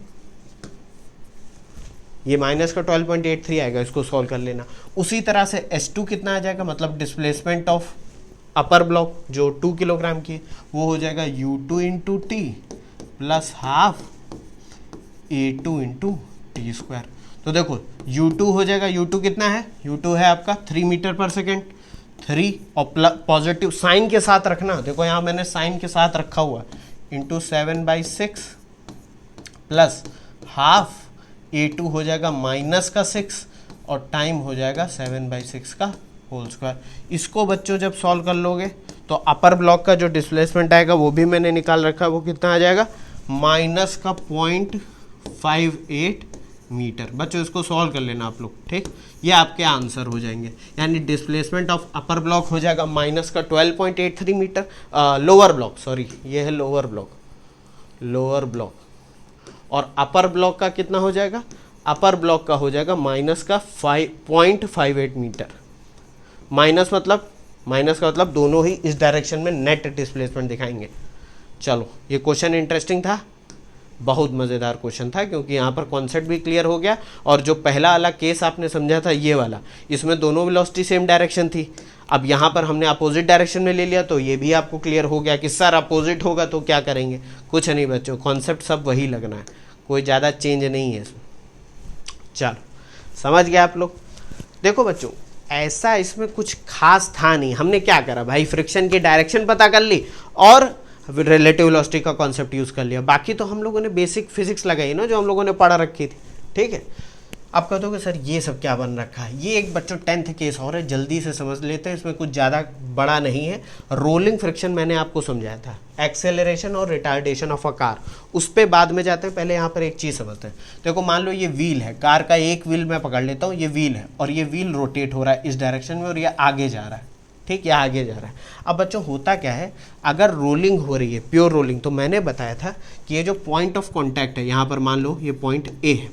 ये माइनस का 12.83 आएगा, इसको सॉल्व कर लेना। उसी तरह से S2 कितना आ जाएगा, मतलब डिस्प्लेसमेंट ऑफ अपर ब्लॉक जो 2 किलोग्राम की, वो हो जाएगा u2 into T plus half a2 into T square. तो देखो u2 हो जाएगा, u2 कितना है, u2 है आपका 3 मीटर पर सेकेंड, 3 और पॉजिटिव साइन के साथ रखना, देखो यहाँ मैंने साइन के साथ रखा हुआ, इंटू 7/6 प्लस हाफ a2 हो जाएगा माइनस का 6 और टाइम हो जाएगा 7/6 का होल स्क्वायर। इसको बच्चों जब सॉल्व कर लोगे तो अपर ब्लॉक का जो डिस्प्लेसमेंट आएगा वो भी मैंने निकाल रखा, वो कितना आ जाएगा, माइनस का 0.58 मीटर। बच्चों इसको सॉल्व कर लेना आप लोग, ठीक, ये आपके आंसर हो जाएंगे। यानी डिस्प्लेसमेंट ऑफ अपर ब्लॉक हो जाएगा माइनस का 12.83 मीटर, लोअर ब्लॉक सॉरी, ये है लोअर ब्लॉक, और अपर ब्लॉक का कितना हो जाएगा, अपर ब्लॉक का हो जाएगा माइनस का 5.58 मीटर। माइनस का मतलब दोनों ही इस डायरेक्शन में नेट डिस्प्लेसमेंट दिखाएंगे। चलो ये क्वेश्चन इंटरेस्टिंग था, बहुत मज़ेदार क्वेश्चन था, क्योंकि यहाँ पर कॉन्सेप्ट भी क्लियर हो गया। और जो पहला वाला केस आपने समझा था ये वाला, इसमें दोनों वेलोसिटी सेम डायरेक्शन थी, अब यहाँ पर हमने अपोजिट डायरेक्शन में ले लिया, तो ये भी आपको क्लियर हो गया कि सर अपोजिट होगा तो क्या करेंगे। कुछ नहीं बच्चों, कॉन्सेप्ट सब वही लगना है, कोई ज़्यादा चेंज नहीं है इसमें। चलो समझ गए आप लोग। देखो बच्चों ऐसा इसमें कुछ खास था नहीं, हमने क्या करा भाई, फ्रिक्शन की डायरेक्शन पता कर ली और रिलेटिव वेलोसिटी का कॉन्सेप्ट यूज़ कर लिया। बाकी तो हम लोगों ने बेसिक फिजिक्स लगाई ना, जो हम लोगों ने पढ़ा रखी थी। ठीक है, आप कह दोगे सर ये सब क्या बन रखा है, ये एक बच्चों 10th केस और है, जल्दी से समझ लेते हैं, इसमें कुछ ज़्यादा बड़ा नहीं है। रोलिंग फ्रिक्शन मैंने आपको समझाया था, एक्सेलरेशन और रिटार्डेशन ऑफ अ कार, उस पर बाद में जाते हैं, पहले यहाँ पर एक चीज़ समझते हैं। देखो मान लो ये व्हील है, कार का एक व्हील मैं पकड़ लेता हूँ, ये व्हील है और ये व्हील रोटेट हो रहा है इस डायरेक्शन में और ये आगे जा रहा है, ठीक, ये आगे जा रहा है। अब बच्चों होता क्या है, अगर रोलिंग हो रही है, प्योर रोलिंग, तो मैंने बताया था कि ये जो पॉइंट ऑफ कॉन्टैक्ट है, यहाँ पर मान लो ये पॉइंट ए है,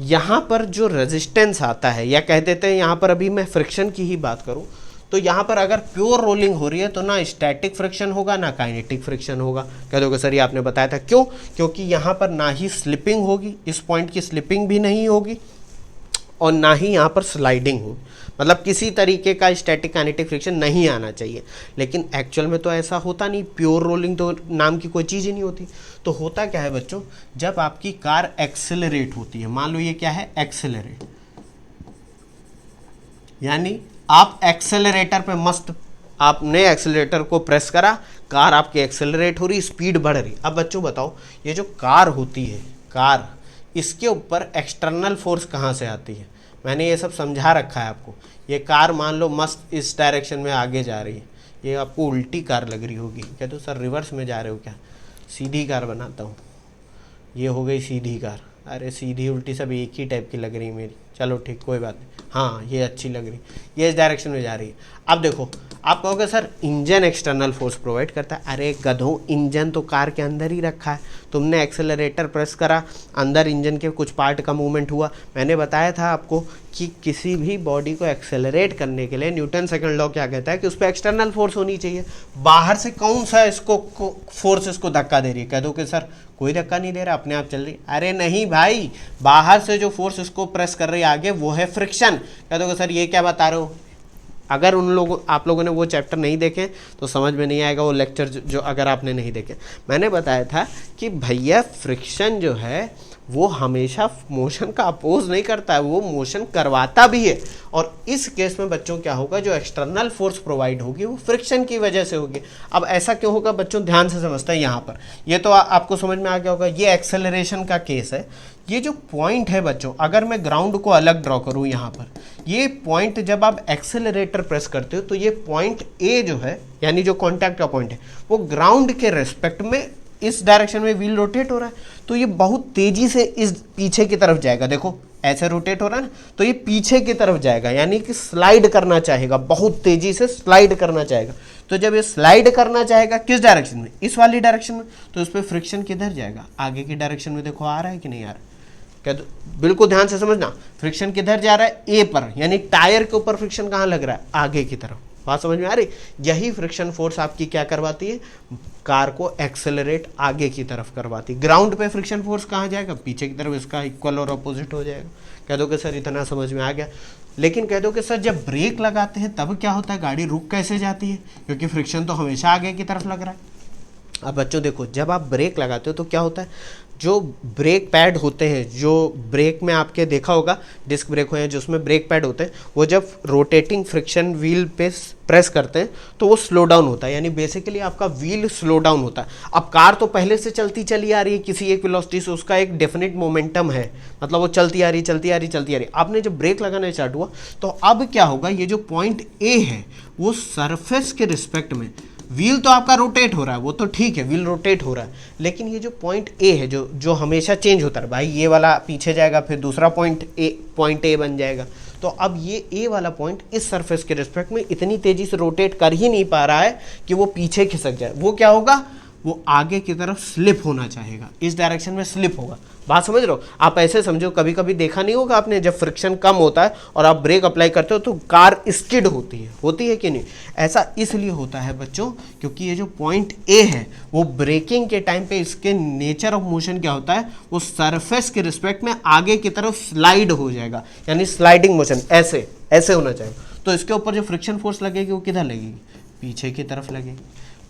यहाँ पर जो रेजिस्टेंस आता है, या कह देते हैं यहाँ पर, अभी मैं फ्रिक्शन की ही बात करूँ तो यहाँ पर अगर प्योर रोलिंग हो रही है तो ना स्टैटिक फ्रिक्शन होगा ना काइनेटिक फ्रिक्शन होगा। कह दोगे सर ये आपने बताया था, क्यों? क्योंकि यहाँ पर ना ही स्लिपिंग होगी, इस पॉइंट की स्लिपिंग भी नहीं होगी, और ना ही यहाँ पर स्लाइडिंग हो, मतलब किसी तरीके का स्टैटिक काइनेटिक फ्रिक्शन नहीं आना चाहिए। लेकिन एक्चुअल में तो ऐसा होता नहीं, प्योर रोलिंग तो नाम की कोई चीज़ ही नहीं होती। तो होता क्या है बच्चों, जब आपकी कार एक्सेलरेट होती है, मान लो ये क्या है, एक्सेलरेट, यानी आप एक्सेलरेटर पे मस्त, आपने एक्सेलरेटर को प्रेस करा, कार आपकी एक्सेलरेट हो रही, स्पीड बढ़ रही। अब बच्चों बताओ, ये जो कार होती है, कार, इसके ऊपर एक्सटर्नल फोर्स कहाँ से आती है? मैंने ये सब समझा रखा है आपको। ये कार मान लो मस्त इस डायरेक्शन में आगे जा रही है, ये आपको उल्टी कार लग रही होगी, कहते हो सर रिवर्स में जा रहे हो क्या? सीधी कार बनाता हूँ, ये हो गई सीधी कार। अरे सीधी उल्टी सब एक ही टाइप की लग रही है मेरी, चलो ठीक, कोई बात नहीं, हाँ ये अच्छी लग रही, ये इस डायरेक्शन में जा रही है। अब देखो, आप कहोगे sir engine external force provide करता है। अरे गधों, इंजन तो कार के अंदर ही रखा है, तुमने एक्सेलरेटर प्रेस करा, अंदर इंजन के कुछ पार्ट का मूवमेंट हुआ। मैंने बताया था आपको कि किसी भी बॉडी को एक्सेलरेट करने के लिए न्यूटन सेकंड लॉ क्या कहता है कि उस पर एक्सटर्नल फोर्स होनी चाहिए। बाहर से कौन सा इसको फोर्स इसको धक्का दे रही है? कह दो कि सर कोई धक्का नहीं दे रहा, अपने आप चल रही। अरे नहीं भाई, बाहर से जो फोर्स इसको प्रेस कर रही है आगे, वो है फ्रिक्शन। कह दो कि सर ये क्या बता रहे हो? अगर आप लोगों ने वो चैप्टर नहीं देखे तो समझ में नहीं आएगा, वो लेक्चर जो अगर आपने नहीं देखे। मैंने बताया था कि भैया फ्रिक्शन जो है वो हमेशा मोशन का अपोज नहीं करता है, वो मोशन करवाता भी है। और इस केस में बच्चों क्या होगा, जो एक्सटर्नल फोर्स प्रोवाइड होगी वो फ्रिक्शन की वजह से होगी। अब ऐसा क्यों होगा बच्चों, ध्यान से समझते हैं। यहाँ पर ये तो आपको समझ में आ गया होगा, ये एक्सेलरेशन का केस है। ये जो पॉइंट है बच्चों, अगर मैं ग्राउंड को अलग ड्रॉ करूँ यहाँ पर, ये पॉइंट जब आप एक्सेलरेटर प्रेस करते हो तो ये पॉइंट ए जो है, यानी जो कॉन्टैक्ट का पॉइंट है, वो ग्राउंड के रेस्पेक्ट में इस डायरेक्शन में व्हील रोटेट हो रहा है, तो ये बहुत तेजी से इस पीछे की तरफ जाएगा। देखो ऐसे रोटेट हो रहा है ना, तो ये पीछे की तरफ जाएगा, यानी कि स्लाइड करना चाहेगा, बहुत तेजी से स्लाइड करना चाहेगा। तो जब ये स्लाइड करना चाहेगा किस डायरेक्शन में, इस वाली डायरेक्शन में, तो इस पर फ्रिक्शन किधर जाएगा, आगे की डायरेक्शन में। देखो आ रहा है कि नहीं आ रहा, क्या बिल्कुल ध्यान से समझना, फ्रिक्शन किधर जा रहा है, ए पर, यानी टायर के ऊपर फ्रिक्शन कहाँ लग रहा है, आगे की तरफ। बात समझ में आ रही? यही फ्रिक्शन फोर्स आपकी क्या करवाती है, कार को एक्सेलरेट आगे की तरफ करवाती। ग्राउंड पे फ्रिक्शन फोर्स कहाँ जाएगा, पीछे की तरफ, इसका इक्वल और अपोजिट हो जाएगा। कह दो कि सर इतना समझ में आ गया। लेकिन कह दो कि सर जब ब्रेक लगाते हैं तब क्या होता है, गाड़ी रुक कैसे जाती है, क्योंकि फ्रिक्शन तो हमेशा आगे की तरफ लग रहा है। अब बच्चों देखो, जब आप ब्रेक लगाते हो तो क्या होता है, जो ब्रेक पैड होते हैं, जो ब्रेक में आपके देखा होगा डिस्क ब्रेक हो, जो उसमें ब्रेक पैड होते हैं, वो जब रोटेटिंग फ्रिक्शन व्हील पे प्रेस करते हैं तो वो स्लो डाउन होता है, यानी बेसिकली आपका व्हील स्लो डाउन होता है। अब कार तो पहले से चलती चली आ रही है किसी एक वेलोसिटी से, उसका एक डेफिनेट मोमेंटम है, मतलब वो चलती आ रही। आपने जब ब्रेक लगाना स्टार्ट हुआ तो अब क्या होगा, ये जो पॉइंट ए है वो सरफेस के रिस्पेक्ट में, व्हील तो आपका रोटेट हो रहा है, वो तो ठीक है, व्हील रोटेट हो रहा है, लेकिन ये जो पॉइंट ए है जो हमेशा चेंज होता है भाई, ये वाला पीछे जाएगा, फिर दूसरा पॉइंट ए बन जाएगा। तो अब ये ए वाला पॉइंट इस सरफेस के रिस्पेक्ट में इतनी तेजी से रोटेट कर ही नहीं पा रहा है कि वो पीछे खिसक जाए। वो क्या होगा, वो आगे की तरफ स्लिप होना चाहेगा, इस डायरेक्शन में स्लिप होगा। बात समझ रहे हो? आप ऐसे समझो, कभी कभी देखा नहीं होगा आपने, जब फ्रिक्शन कम होता है और आप ब्रेक अप्लाई करते हो तो कार स्किड होती है कि नहीं? ऐसा इसलिए होता है बच्चों क्योंकि ये जो पॉइंट ए है वो ब्रेकिंग के टाइम पे, इसके नेचर ऑफ मोशन क्या होता है, वो सरफेस के रिस्पेक्ट में आगे की तरफ स्लाइड हो जाएगा, यानी स्लाइडिंग मोशन, ऐसे होना चाहिए। तो इसके ऊपर जो फ्रिक्शन फोर्स लगेगी वो किधर लगेगी, पीछे की तरफ लगेगी।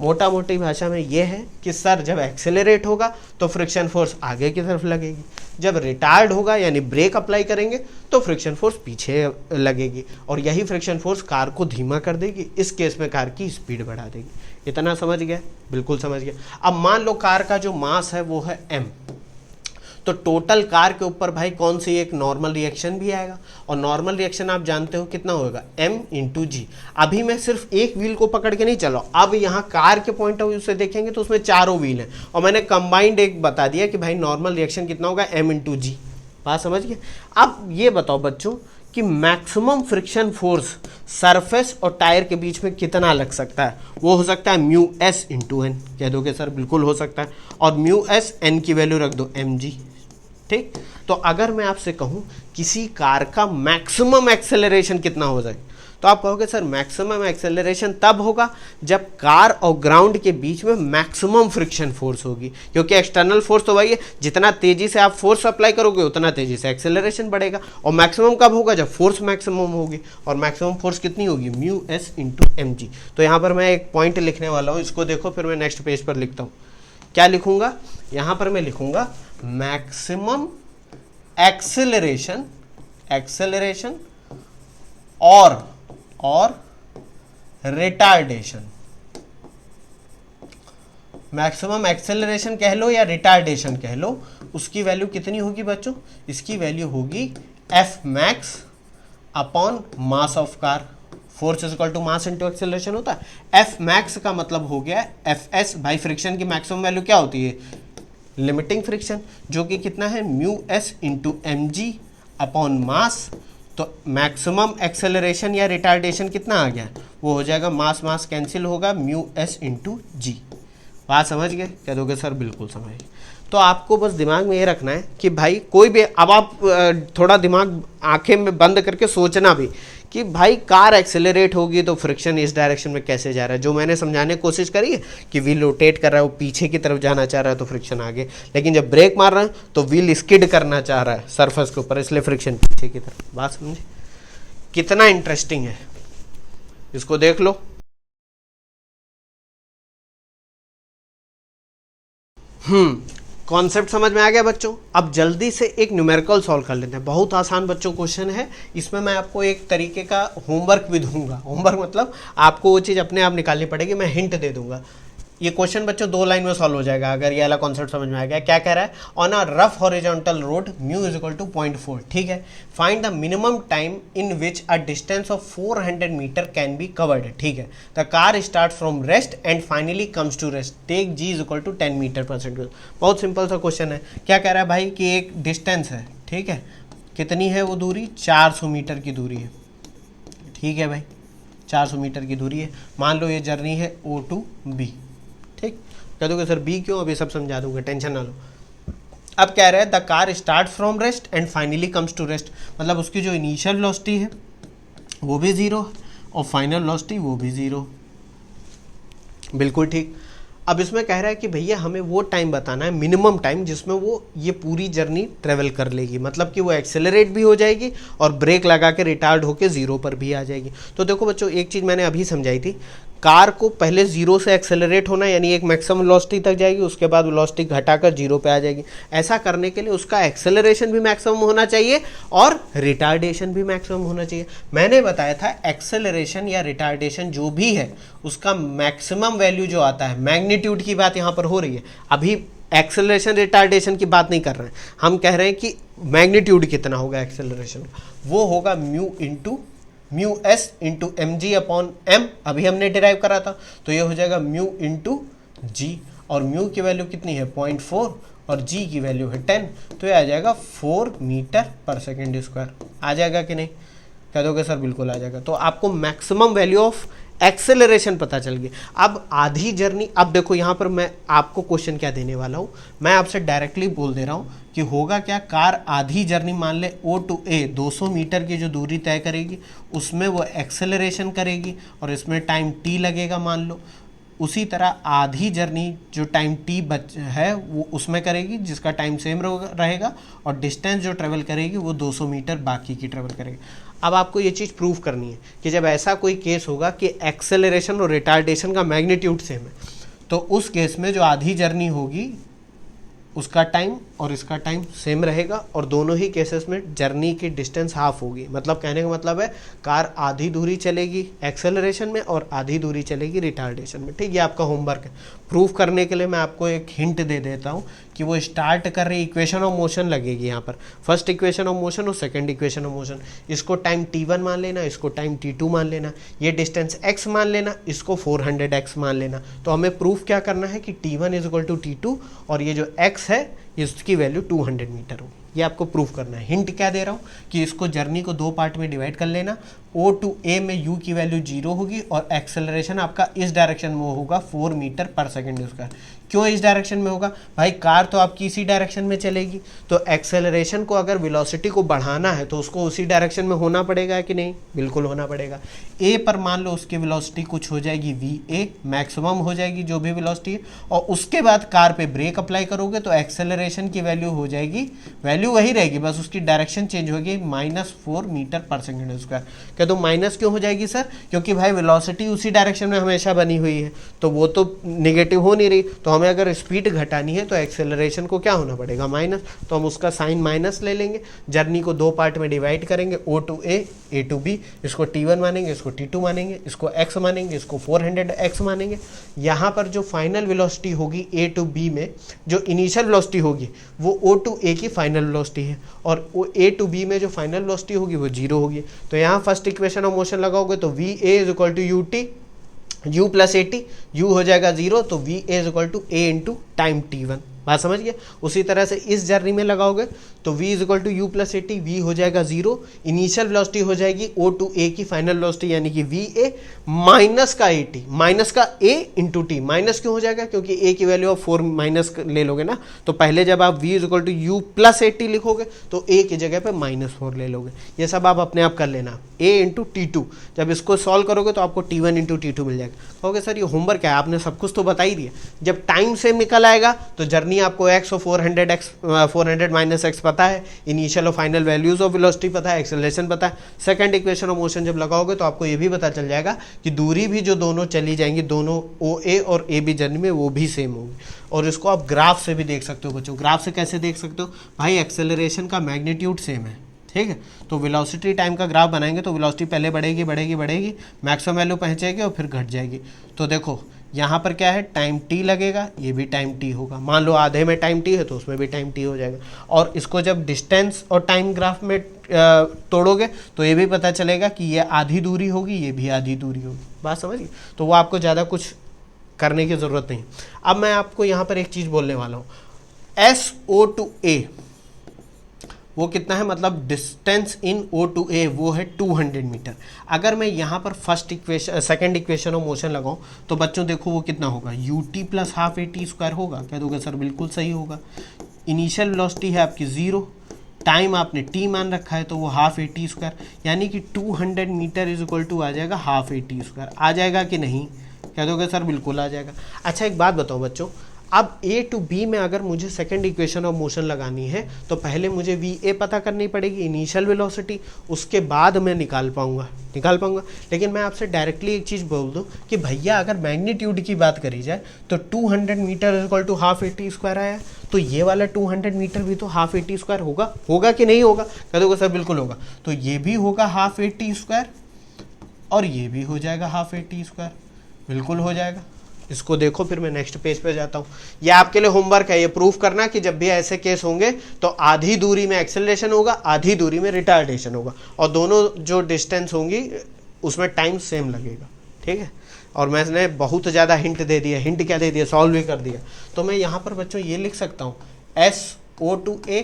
मोटा मोटी भाषा में ये है कि सर जब एक्सेलरेट होगा तो फ्रिक्शन फोर्स आगे की तरफ लगेगी, जब रिटार्ड होगा यानी ब्रेक अप्लाई करेंगे तो फ्रिक्शन फोर्स पीछे लगेगी, और यही फ्रिक्शन फोर्स कार को धीमा कर देगी, इस केस में कार की स्पीड बढ़ा देगी। इतना समझ गया? बिल्कुल समझ गया। अब मान लो कार का जो मास है वो है m, तो टोटल कार के ऊपर भाई कौन सी एक नॉर्मल रिएक्शन भी आएगा, और नॉर्मल रिएक्शन आप जानते हो कितना होगा, m इंटू जी। अभी मैं सिर्फ एक व्हील को पकड़ के नहीं चल रहा, अब यहाँ कार के पॉइंट ऑफ व्यू से देखेंगे तो उसमें चारों व्हील हैं, और मैंने कंबाइंड एक बता दिया कि भाई नॉर्मल रिएक्शन कितना होगा, m इंटू जी। बात समझ गए? अब ये बताओ बच्चों कि मैक्सिमम फ्रिक्शन फोर्स सरफेस और टायर के बीच में कितना लग सकता है? वो हो सकता है म्यू एस इंटू एन। कह दोगे सर बिल्कुल हो सकता है, और म्यू एस एन की वैल्यू रख दो mg, ठीक। तो अगर मैं आपसे कहूं किसी कार का मैक्सिमम एक्सेलरेशन कितना हो जाए, तो आप कहोगे सर मैक्सिमम एक्सेलरेशन तब होगा जब कार और ग्राउंड के बीच में मैक्सिमम फ्रिक्शन फोर्स होगी, क्योंकि एक्सटर्नल फोर्स तो वही है, जितना तेजी से आप फोर्स अप्लाई करोगे उतना तेजी से एक्सेलरेशन बढ़ेगा। और मैक्सिमम कब होगा, जब फोर्स मैक्सिमम होगी, और मैक्सिमम फोर्स कितनी होगी, mu S into M G. तो यहाँ पर मैं एक पॉइंट लिखने वाला हूँ, इसको देखो, फिर मैं नेक्स्ट पेज पर लिखता हूँ। क्या लिखूंगा, यहाँ पर मैं लिखूंगा मैक्सिमम एक्सेलरेशन और रिटार्डेशन। मैक्सिमम एक्सेलरेशन कह लो या रिटार्डेशन कह लो, उसकी वैल्यू कितनी होगी बच्चों, इसकी वैल्यू होगी F max upon mass of car. Force is equal to mass into acceleration होता है। एफ मैक्स का मतलब हो गया एफ एस, भाई फ्रिक्शन की मैक्सिमम वैल्यू क्या होती है, लिमिटिंग फ्रिक्शन, जो कि कितना है mu S into M G upon mass. तो मैक्सिमम एक्सेलरेशन या रिटार्डेशन कितना आ गया, वो हो जाएगा मास मास कैंसिल होगा, म्यू एस इंटू जी। बात समझ गए, कह दोगे सर बिल्कुल समझ गए। तो आपको बस दिमाग में ये रखना है कि भाई कोई भी, अब आप थोड़ा दिमाग आंखें में बंद करके सोचना भी कि भाई कार एक्सेलरेट होगी तो फ्रिक्शन इस डायरेक्शन में कैसे जा रहा है। जो मैंने समझाने की कोशिश करी है कि व्हील रोटेट कर रहा है, वो पीछे की तरफ जाना चाह रहा है तो फ्रिक्शन आगे, लेकिन जब ब्रेक मार रहा है तो व्हील स्किड करना चाह रहा है सरफेस के ऊपर, इसलिए फ्रिक्शन पीछे की तरफ। बात समझे, कितना इंटरेस्टिंग है, इसको देख लो। कॉन्सेप्ट समझ में आ गया बच्चों। अब जल्दी से एक न्यूमेरिकल सॉल्व कर लेते हैं, बहुत आसान बच्चों क्वेश्चन है। इसमें मैं आपको एक तरीके का होमवर्क भी दूंगा। होमवर्क मतलब आपको वो चीज़ अपने आप निकालनी पड़ेगी, मैं हिंट दे दूंगा। ये क्वेश्चन बच्चों 2 लाइन में सॉल्व हो जाएगा अगर ये वाला कॉन्सेप्ट समझ में आ गया। क्या कह रहा है, on a rough horizontal road mu is equal to 0.4, ठीक है। Find the minimum time in which a distance of 400 metre can be covered, ठीक है। The car start from rest and finally comes to rest, take G is equal to 10 metre per second. बहुत simple सा question है। क्या कह रहा है भाई कि एक डिस्टेंस है, ठीक है, कितनी है वो दूरी, 400 मीटर की दूरी है, ठीक है भाई, 400 मीटर की दूरी है। मान लो ये जर्नी है O टू B, ठीक। कह दोगे सर बी क्यों, अभी सब समझा दूंगा, टेंशन ना लो। अब कह रहे हैं the car start from rest and finally comes to rest, मतलब उसकी जो इनिशियल वेलोसिटी है वो भी 0 और फाइनल वेलोसिटी वो भी 0, बिल्कुल ठीक। अब इसमें कह रहा है कि भैया हमें वो टाइम बताना है, मिनिमम टाइम, जिसमें वो ये पूरी जर्नी ट्रेवल कर लेगी, मतलब कि वो एक्सेलरेट भी हो जाएगी और ब्रेक लगा के रिटार्ड होकर 0 पर भी आ जाएगी। तो देखो बच्चों, एक चीज़ मैंने अभी समझाई थी, कार को पहले 0 से एक्सेलरेट होना, यानी एक मैक्सिमम वेलोसिटी तक जाएगी, उसके बाद वेलोसिटी घटाकर 0 पे आ जाएगी। ऐसा करने के लिए उसका एक्सेलरेशन भी मैक्सिमम होना चाहिए और रिटार्डेशन भी मैक्सिमम होना चाहिए। मैंने बताया था एक्सेलरेशन या रिटार्डेशन जो भी है उसका मैक्सिमम वैल्यू जो आता है, मैग्नीट्यूड की बात यहाँ पर हो रही है, अभी एक्सेलरेशन रिटार्डेशन की बात नहीं कर रहे हैं, हम कह रहे हैं कि मैग्नीट्यूड कितना होगा एक्सेलरेशन का, वो होगा mu S into M G upon M, अभी हमने डिराइव करा था, तो ये हो जाएगा म्यू इंटू जी, और म्यू की वैल्यू कितनी है 0.4 और जी की वैल्यू है 10, तो ये आ जाएगा 4 मीटर पर सेकेंड स्क्वायर। आ जाएगा कि नहीं, कह दोगे सर बिल्कुल आ जाएगा। तो आपको मैक्सिमम वैल्यू ऑफ एक्सेलरेशन पता चल गई। अब आधी जर्नी, अब देखो यहाँ पर मैं आपको क्वेश्चन क्या देने वाला हूँ, मैं आपसे डायरेक्टली बोल दे रहा हूँ कि होगा क्या, कार आधी जर्नी मान ले O टू A 200 मीटर की जो दूरी तय करेगी उसमें वो एक्सेलरेशन करेगी और इसमें टाइम t लगेगा मान लो। उसी तरह आधी जर्नी जो टाइम t बच है वो उसमें करेगी जिसका टाइम सेम रहेगा, और डिस्टेंस जो ट्रेवल करेगी वो 200 मीटर बाकी की ट्रेवल करेगी। अब आपको ये चीज़ प्रूव करनी है कि जब ऐसा कोई केस होगा कि एक्सेलरेशन और रिटार्डेशन का मैग्नीट्यूड सेम है, तो उस केस में जो आधी जर्नी होगी उसका टाइम और इसका टाइम सेम रहेगा, और दोनों ही केसेस में जर्नी की डिस्टेंस हाफ होगी। मतलब कहने का मतलब है कार आधी दूरी चलेगी एक्सेलरेशन में और आधी दूरी चलेगी रिटार्डेशन में, ठीक है। आपका होमवर्क है। प्रूफ करने के लिए मैं आपको एक हिंट दे देता हूँ कि वो स्टार्ट कर रही इक्वेशन ऑफ मोशन लगेगी यहाँ पर, फर्स्ट इक्वेशन ऑफ मोशन और सेकंड इक्वेशन ऑफ मोशन। इसको टाइम t1 मान लेना, इसको टाइम t2 मान लेना, ये डिस्टेंस x मान लेना, इसको 400x मान लेना। तो हमें प्रूफ क्या करना है कि t1 is equal to t2 और ये जो x है इसकी वैल्यू 200 मीटर होगी। ये आपको प्रूफ करना है। हिंट क्या दे रहा हूँ कि इसको जर्नी को 2 पार्ट में डिवाइड कर लेना। O टू A में U की वैल्यू 0 होगी और एक्सेलरेशन आपका इस डायरेक्शन में होगा 4 मीटर पर सेकेंड स्क्वायर। क्यों इस डायरेक्शन में होगा भाई, कार तो आपकी इसी डायरेक्शन में चलेगी, तो एक्सेलरेशन को अगर वेलोसिटी को बढ़ाना है तो उसको उसी डायरेक्शन में होना पड़ेगा कि नहीं, बिल्कुल होना पड़ेगा। ए पर मान लो उसकी वेलोसिटी कुछ हो जाएगी VA, मैक्सिमम हो जाएगी जो भी वेलोसिटी है, और उसके बाद कार पे ब्रेक अप्लाई करोगे तो एक्सेलरेशन की वैल्यू हो जाएगी, वैल्यू वही रहेगी, बस उसकी डायरेक्शन चेंज होगी, -4 मीटर पर सेकेंड स्क्वायर। क्या तो माइनस क्यों हो जाएगी सर, क्योंकि भाई वेलोसिटी उसी डायरेक्शन में हमेशा बनी हुई है, तो वो तो नेगेटिव हो नहीं रही, तो हमें अगर स्पीड घटानी है तो एक्सेलरेशन को क्या होना पड़ेगा, माइनस, तो हम उसका साइन माइनस ले लेंगे। जर्नी को 2 पार्ट में डिवाइड करेंगे, O to A, A to B, इसको T1 मानेंगे, इसको T2 मानेंगे, इसको x मानेंगे, इसको 400x मानेंगे। यहाँ पर जो फाइनल वेलोसिटी होगी A टू B में, जो इनिशियल वेलोसिटी होगी वो O टू A की फाइनल वेलोसिटी है, और A टू B में जो फाइनल वेलोसिटी होगी वो 0 होगी। तो यहाँ फर्स्ट इक्वेशन ऑफ मोशन लगाओगे तो VA is equal to UT, U plus AT, U हो जाएगा 0, तो VA is equal to A into time T1। बात समझ गए। उसी तरह से इस जर्नी में लगाओगे तो V is equal to U plus AT, V हो जाएगा 0, इनिशियल वेलोसिटी हो जाएगी O टू A की फाइनल वेलोसिटी यानी कि VA माइनस का AT, माइनस का A इंटू T। माइनस क्यों हो जाएगा, क्योंकि A की वैल्यू आप 4 माइनस ले लोगे ना, तो पहले जब आप V is equal to U plus AT लिखोगे तो A की जगह पे -4 ले लोगे। ये सब आप अपने आप कर लेना। A इंटू T2, जब इसको सॉल्व करोगे तो आपको T1 इंटू T2 मिल जाएगा। कहोगे सर ये होमवर्क है, आपने सब कुछ तो बता ही दिया। जब टाइम से निकल आएगा तो जर्नी आपको x और 400 माइनस x पता है, इनिशियल और फाइनल वैल्यूज ऑफ वेलोसिटी पता है, एक्सेलरेशन पता है। सेकंड इक्वेशन ऑफ मोशन जब लगाओगे तो आपको ये भी पता चल जाएगा कि दूरी भी जो दोनों चली जाएंगी, दोनों OA और AB जर्नी में, वो भी सेम होगी। और इसको आप ग्राफ से भी देख सकते हो बच्चों। ग्राफ से कैसे देख सकते हो भाई, एक्सेलरेशन का मैग्नीट्यूड सेम है, ठीक है, तो वेलोसिटी टाइम का ग्राफ बनाएंगे तो वेलोसिटी पहले बढ़ेगी बढ़ेगी बढ़ेगी, मैक्सिमम वैल्यू पहुंचेगी और फिर घट जाएगी। तो देखो यहाँ पर क्या है, टाइम t लगेगा, ये भी टाइम t होगा। मान लो आधे में टाइम t है तो उसमें भी टाइम t हो जाएगा। और इसको जब डिस्टेंस और टाइम ग्राफ में तोड़ोगे तो ये भी पता चलेगा कि ये आधी दूरी होगी, ये भी आधी दूरी होगी। बात समझिए, तो वो आपको ज़्यादा कुछ करने की ज़रूरत नहीं। अब मैं आपको यहाँ पर एक चीज़ बोलने वाला हूँ, SO टू A वो कितना है, मतलब distance in O to A वो है 200 मीटर। अगर मैं यहाँ पर सेकंड इक्वेशन ऑफ मोशन लगाऊं तो बच्चों देखो वो कितना होगा, UT plus half AT square होगा। कह दोगे सर बिल्कुल सही होगा। इनिशियल वेलोसिटी है आपकी 0, टाइम आपने t मान रखा है तो वो हाफ AT स्क्वायर, यानी कि 200 मीटर इज इक्वल टू आ जाएगा हाफ AT स्क्वायर। आ जाएगा कि नहीं, कह दोगे सर बिल्कुल आ जाएगा। अच्छा एक बात बताओ बच्चों, अब A टू B में अगर मुझे सेकंड इक्वेशन ऑफ मोशन लगानी है तो पहले मुझे VA पता करनी पड़ेगी, इनिशियल वेलोसिटी, उसके बाद मैं निकाल पाऊंगा। लेकिन मैं आपसे डायरेक्टली एक चीज़ बोल दूं कि भैया अगर मैग्नीट्यूड की बात करी जाए तो 200 metre is equal to half AT square आया, तो ये वाला 200 मीटर भी तो हाफ AT स्क्वायर होगा कि नहीं होगा, कह दोगे सर बिल्कुल होगा। तो ये भी होगा हाफ AT स्क्वायर और ये भी हो जाएगा हाफ AT स्क्वायर, बिल्कुल हो जाएगा। इसको देखो, फिर मैं नेक्स्ट पेज पे जाता हूँ। ये आपके लिए होमवर्क है, ये प्रूफ करना कि जब भी ऐसे केस होंगे तो आधी दूरी में एक्सेलरेशन होगा, आधी दूरी में रिटार्डेशन होगा, और दोनों जो डिस्टेंस होंगी उसमें टाइम सेम लगेगा, ठीक है। और मैंने बहुत ज़्यादा हिंट दे दिया। हिंट क्या दे दिया, सॉल्व भी कर दिया। तो मैं यहाँ पर बच्चों ये लिख सकता हूँ, SO to A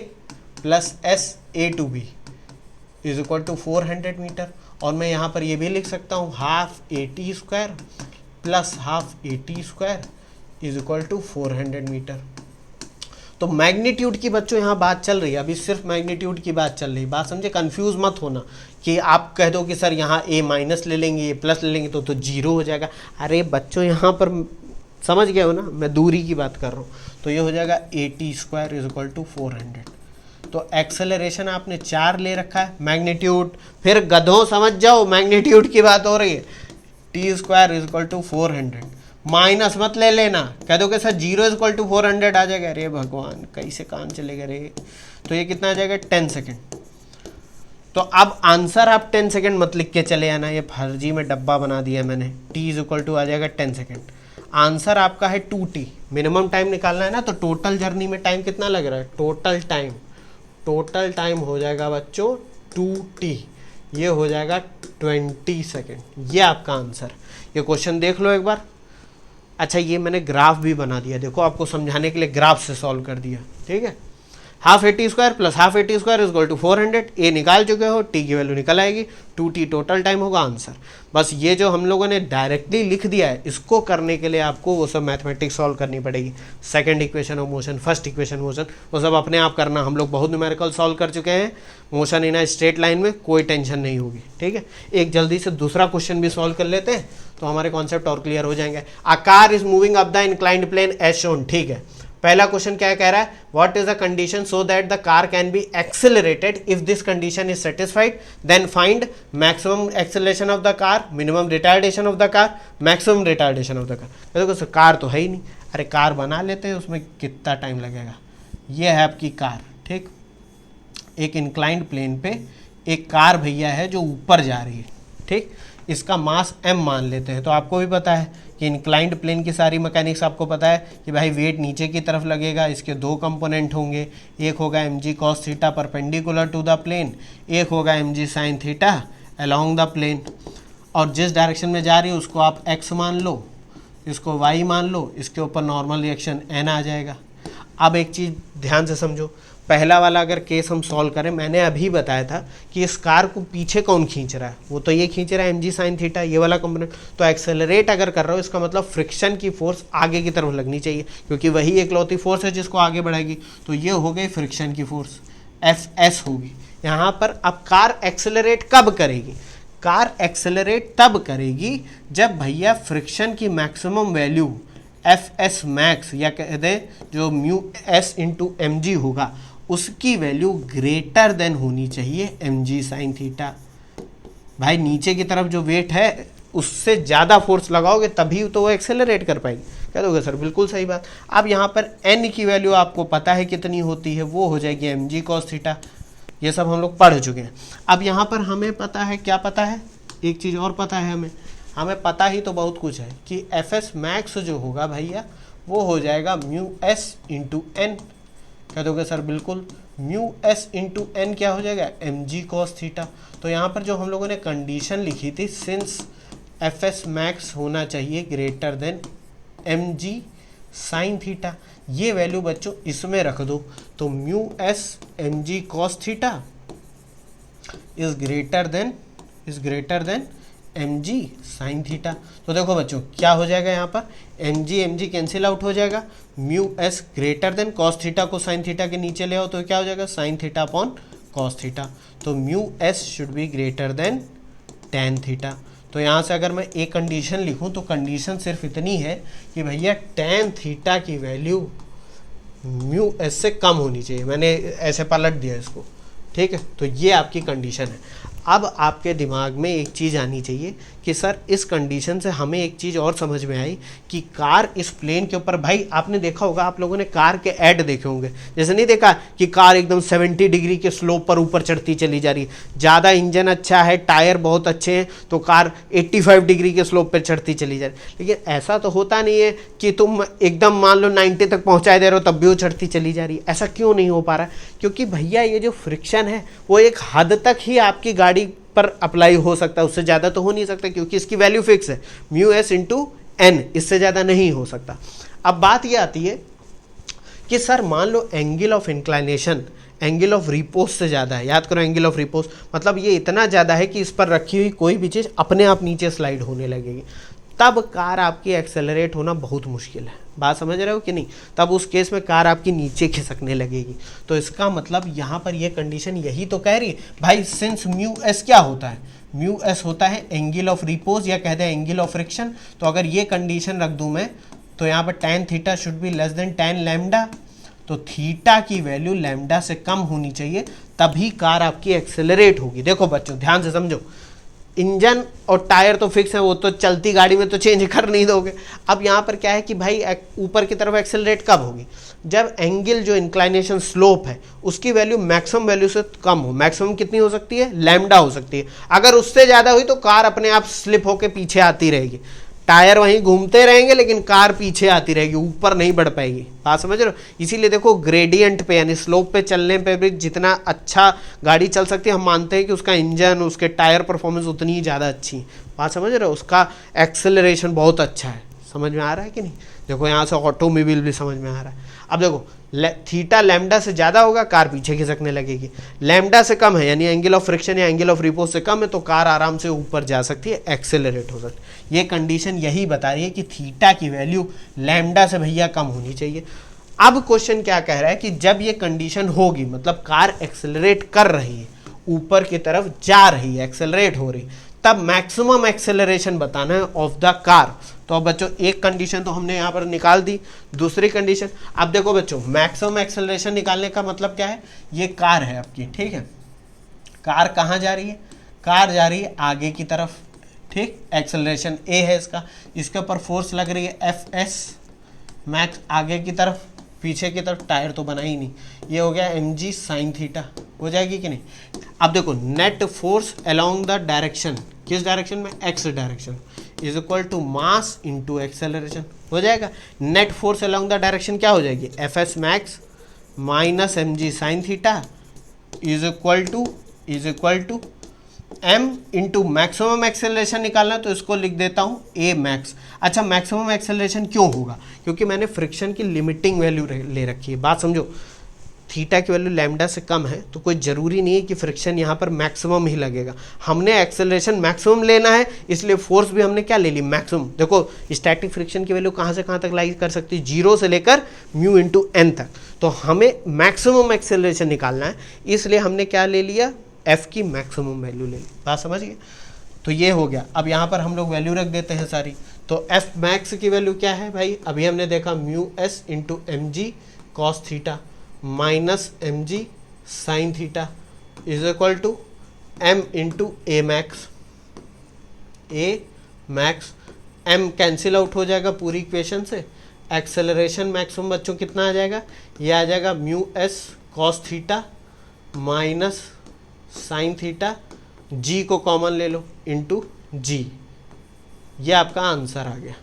plus SA to B is equal to 400 metre, और मैं यहाँ पर ये भी लिख सकता हूँ half AT square plus half AT square is equal to 400 metre. तो मैग्नीट्यूड की बच्चों यहाँ बात चल रही है, अभी सिर्फ मैग्नीट्यूड की बात चल रही है। बात समझे, कंफ्यूज मत होना कि आप कह दो कि सर यहाँ A माइनस ले लेंगे, A प्लस ले लेंगे तो 0 हो जाएगा। अरे बच्चों यहाँ पर समझ गए हो ना, मैं दूरी की बात कर रहा हूँ। तो ये हो जाएगा AT square is equal to 400। तो एक्सेलरेशन आपने 4 ले रखा है, मैग्नीट्यूड फिर गधों समझ जाओ, मैग्नीट्यूड की बात हो रही है। T square is equal to 400, minus मत ले लेना, कह दो कि सर 0 इज इक्वल टू 400 आ जाएगा। अरे भगवान कैसे काम चलेगा रे। तो ये कितना आ जाएगा, 10 सेकेंड। तो अब आंसर आप 10 सेकेंड मत लिख के चले आना, ये फर्जी में डब्बा बना दिया मैंने। T इज इक्वल टू आ जाएगा 10 सेकेंड। आंसर आपका है 2T। मिनिमम टाइम निकालना है ना, तो टोटल जर्नी में टाइम कितना लग रहा है, टोटल टाइम हो जाएगा बच्चों 2T, ये हो जाएगा 20 सेकेंड। ये आपका आंसर। ये क्वेश्चन देख लो एक बार। अच्छा ये मैंने ग्राफ भी बना दिया, देखो आपको समझाने के लिए ग्राफ से सॉल्व कर दिया, ठीक है। Half A T square plus half A T square is equal to 400, A निकाल चुके हो, टी की वैल्यू निकल आएगी, 2t टोटल टाइम होगा आंसर। बस ये जो हम लोगों ने डायरेक्टली लिख दिया है, इसको करने के लिए आपको वो सब मैथमेटिक्स सॉल्व करनी पड़ेगी। Second equation of motion, first equation motion, वो सब अपने आप करना। हम लोग बहुत न्यूमेरिकल सॉल्व कर चुके हैं, motion in a straight line में कोई टेंशन नहीं होगी, ठीक है। एक जल्दी से दूसरा क्वेश्चन भी सॉल्व कर लेते हैं तो हमारे कॉन्सेप्ट और क्लियर हो जाएंगे। A car is moving up the inclined plane as shown, ठीक है। पहला क्वेश्चन क्या कह रहा है, what is the condition so that the car can be accelerated, if this condition is satisfied then find maximum acceleration of the car, minimum retardation of the car, maximum retardation of the car. देखो sir car तो है ही नहीं, अरे car बना लेते हैं, उसमें कितना टाइम लगेगा। ये है आपकी कार, ठीक। एक इंक्लाइंड प्लेन पे एक कार भैया है जो ऊपर जा रही है, ठीक। इसका मास m मान लेते हैं। तो आपको भी पता है कि इंक्लाइंड प्लेन की सारी मैकेनिक्स आपको पता है कि भाई वेट नीचे की तरफ लगेगा, इसके दो कंपोनेंट होंगे, एक होगा mg cos theta perpendicular to the plane, एक होगा mg sin theta along the plane, और जिस डायरेक्शन में जा रही है उसको आप x मान लो, इसको y मान लो, इसके ऊपर नॉर्मल रिएक्शन n आ जाएगा। अब एक चीज़ ध्यान से समझो, पहला वाला अगर केस हम सॉल्व करें, मैंने अभी बताया था कि इस कार को पीछे कौन खींच रहा है, वो तो ये खींच रहा है mg sin थीटा, ये वाला कंपोनेंट। तो एक्सेलरेट अगर कर रहा हो इसका मतलब फ्रिक्शन की फोर्स आगे की तरफ लगनी चाहिए, क्योंकि वही एकलौती फोर्स है जिसको आगे बढ़ाएगी। तो ये हो गई फ्रिक्शन की फोर्स, Fs होगी। यहाँ पर अब कार एक्सेलरेट कब करेगी, कार एक्सेलरेट तब करेगी जब भैया फ्रिक्शन की मैक्सिमम वैल्यू Fs मैक्स या कह दें जो mu S into M G होगा उसकी वैल्यू ग्रेटर देन होनी चाहिए mg sin थीटा। भाई नीचे की तरफ जो वेट है उससे ज़्यादा फोर्स लगाओगे तभी तो वो एक्सेलरेट कर पाएगी। कह दोगे सर बिल्कुल सही बात। अब यहाँ पर n की वैल्यू आपको पता है कितनी होती है, वो हो जाएगी mg cos थीटा। ये सब हम लोग पढ़ चुके हैं। अब यहाँ पर हमें पता है, क्या पता है, एक चीज़ और पता है हमें पता ही तो बहुत कुछ है कि Fs मैक्स जो होगा भैया वो हो जाएगा म्यू एस इंटू एन। कह दोगे सर बिल्कुल, म्यू एस इंटू एन क्या हो जाएगा mg cos थीटा। तो यहाँ पर जो हम लोगों ने कंडीशन लिखी थी, सिंस Fs मैक्स होना चाहिए greater than mg sin theta, ये वैल्यू बच्चों इसमें रख दो। तो mu S mg cos theta is greater than mg sin theta. तो देखो बच्चों क्या हो जाएगा, यहाँ पर mg कैंसिल आउट हो जाएगा, mu s greater than cos theta को साइन थीटा के नीचे ले आओ तो क्या हो जाएगा sine theta upon cos theta. तो mu s should be greater than tan theta. तो यहाँ से अगर मैं एक कंडीशन लिखूँ तो कंडीशन सिर्फ इतनी है कि भैया टेन थीटा की वैल्यू म्यू एस से कम होनी चाहिए। मैंने ऐसे पलट दिया इसको, ठीक है। तो ये आपकी कंडीशन है। अब आपके दिमाग में एक चीज़ आनी चाहिए कि सर इस कंडीशन से हमें एक चीज़ और समझ में आई कि कार इस प्लेन के ऊपर, भाई आपने देखा होगा, आप लोगों ने कार के ऐड देखे होंगे, जैसे नहीं देखा कि कार एकदम 70 डिग्री के स्लोप पर ऊपर चढ़ती चली जा रही है, ज़्यादा इंजन अच्छा है, टायर बहुत अच्छे हैं तो कार 85 डिग्री के स्लोप पर चढ़ती चली जा रही है। लेकिन ऐसा तो होता नहीं है कि तुम एकदम मान लो 90 तक पहुँचा दे रहे हो तब भी वो चढ़ती चली जा रही है। ऐसा क्यों नहीं हो पा रहा? क्योंकि भैया ये जो फ्रिक्शन है वो एक हद तक ही आपकी गाड़ी पर अप्लाई हो सकता है, उससे ज़्यादा तो हो नहीं सकता, क्योंकि इसकी वैल्यू फिक्स है म्यू एस इंटू एन, इससे ज़्यादा नहीं हो सकता। अब बात ये आती है कि सर मान लो angle of inclination angle of repose से ज़्यादा है। याद करो एंगल ऑफ रिपोज मतलब ये इतना ज़्यादा है कि इस पर रखी हुई कोई भी चीज़ अपने आप नीचे स्लाइड होने लगेगी, तब कार आपकी एक्सेलरेट होना बहुत मुश्किल है। बात समझ रहे हो कि नहीं? तब उस केस में कार आपकी नीचे खिसकने लगेगी। तो इसका मतलब यहाँ पर ये कंडीशन यही तो कह रही है भाई, सिंस म्यू एस क्या होता है, म्यू एस होता है एंगल ऑफ रिपोज या कहते हैं एंगल ऑफ फ्रिक्शन। तो अगर ये कंडीशन रख दूँ मैं तो यहाँ पर tan theta should be less than ten lambda. तो थीटा की वैल्यू लैम्डा से कम होनी चाहिए, तभी कार आपकी एक्सेलरेट होगी। देखो बच्चों ध्यान से समझो, इंजन और टायर तो फिक्स है, वो तो चलती गाड़ी में तो चेंज कर नहीं दोगे। अब यहाँ पर क्या है कि भाई ऊपर की तरफ एक्सेलरेट कब होगी? जब एंगल जो इंक्लाइनेशन स्लोप है उसकी वैल्यू मैक्सिमम वैल्यू से कम हो। मैक्सिमम कितनी हो सकती है? लैम्डा हो सकती है। अगर उससे ज़्यादा हुई तो कार अपने आप स्लिप होकर पीछे आती रहेगी, टायर वहीं घूमते रहेंगे लेकिन कार पीछे आती रहेगी, ऊपर नहीं बढ़ पाएगी। बात समझ रहे हो? इसीलिए देखो ग्रेडियंट पे यानी स्लोप पे चलने पे भी जितना अच्छा गाड़ी चल सकती है, हम मानते हैं कि उसका इंजन उसके टायर परफॉर्मेंस उतनी ही ज़्यादा अच्छी है। बात समझ रहे हो? उसका एक्सेलरेशन बहुत अच्छा है। समझ में आ रहा है कि नहीं? देखो यहाँ से ऑटोमोबाइल भी समझ में आ रहा है। अब देखो थीटा लैम्डा से ज़्यादा होगा, कार पीछे खिसकने लगेगी। लैम्डा से कम है यानी एंगल ऑफ फ्रिक्शन या एंगल ऑफ रिपोज से कम है तो कार आराम से ऊपर जा सकती है, एक्सेलरेट हो सकती है। ये कंडीशन यही बता रही है कि थीटा की वैल्यू लैम्डा से भैया कम होनी चाहिए। अब क्वेश्चन क्या कह रहा है कि जब ये कंडीशन होगी, मतलब कार एक्सेलरेट कर रही है, ऊपर की तरफ जा रही है, एक्सेलरेट हो रही, तब मैक्सिमम एक्सेलरेशन बताना है ऑफ द कार। तो अब बच्चों एक कंडीशन तो हमने यहाँ पर निकाल दी, दूसरी कंडीशन अब देखो बच्चों, मैक्सिमम एक्सेलरेशन निकालने का मतलब क्या है, ये कार है आपकी, ठीक है, कार कहाँ जा रही है, कार जा रही है आगे की तरफ, ठीक, एक्सेलरेशन ए है इसका, इसके ऊपर फोर्स लग रही है एफ एस मैक्स आगे की तरफ, पीछे की तरफ टायर तो बना ही नहीं, ये हो गया एम जी साइन थीटा, हो जाएगी कि नहीं। अब देखो net force along the direction, किस डायरेक्शन में, X direction, is equal to mass into acceleration, हो जाएगा। Net force along the direction क्या हो जाएगी, F S max minus M G sine theta is equal to M into maximum acceleration निकालना तो इसको लिख देता हूँ ए मैक्स। अच्छा मैक्सिमम एक्सेलरेशन क्यों होगा, क्योंकि मैंने फ्रिक्शन की लिमिटिंग वैल्यू ले रखी है, बात समझो, थीटा की वैल्यू लैम्डा से कम है तो कोई ज़रूरी नहीं है कि फ्रिक्शन यहाँ पर मैक्सिमम ही लगेगा, हमने एक्सेलरेशन मैक्सिमम लेना है इसलिए फोर्स भी हमने क्या ले ली, मैक्सिमम। देखो स्टैटिक फ्रिक्शन की वैल्यू कहाँ से कहाँ तक लाई कर सकती है, 0 से लेकर म्यू इंटू एन तक, तो हमें मैक्सिमम एक्सेलरेशन निकालना है इसलिए हमने क्या ले लिया, एफ की मैक्सिमम वैल्यू ले ली, बात समझ गए। तो ये हो गया। अब यहाँ पर हम लोग वैल्यू रख देते हैं सारी, तो एफ मैक्स की वैल्यू क्या है भाई, अभी हमने देखा mu S into M G cos theta minus M G sine theta is equal to M into A max, A max, M cancel out हो जाएगा पूरी इक्वेशन से, एक्सेलरेशन मैक्सिमम बच्चों कितना आ जाएगा, ये आ जाएगा mu s cos theta minus sine theta, g को कॉमन ले लो इंटू जी, ये आपका आंसर आ गया,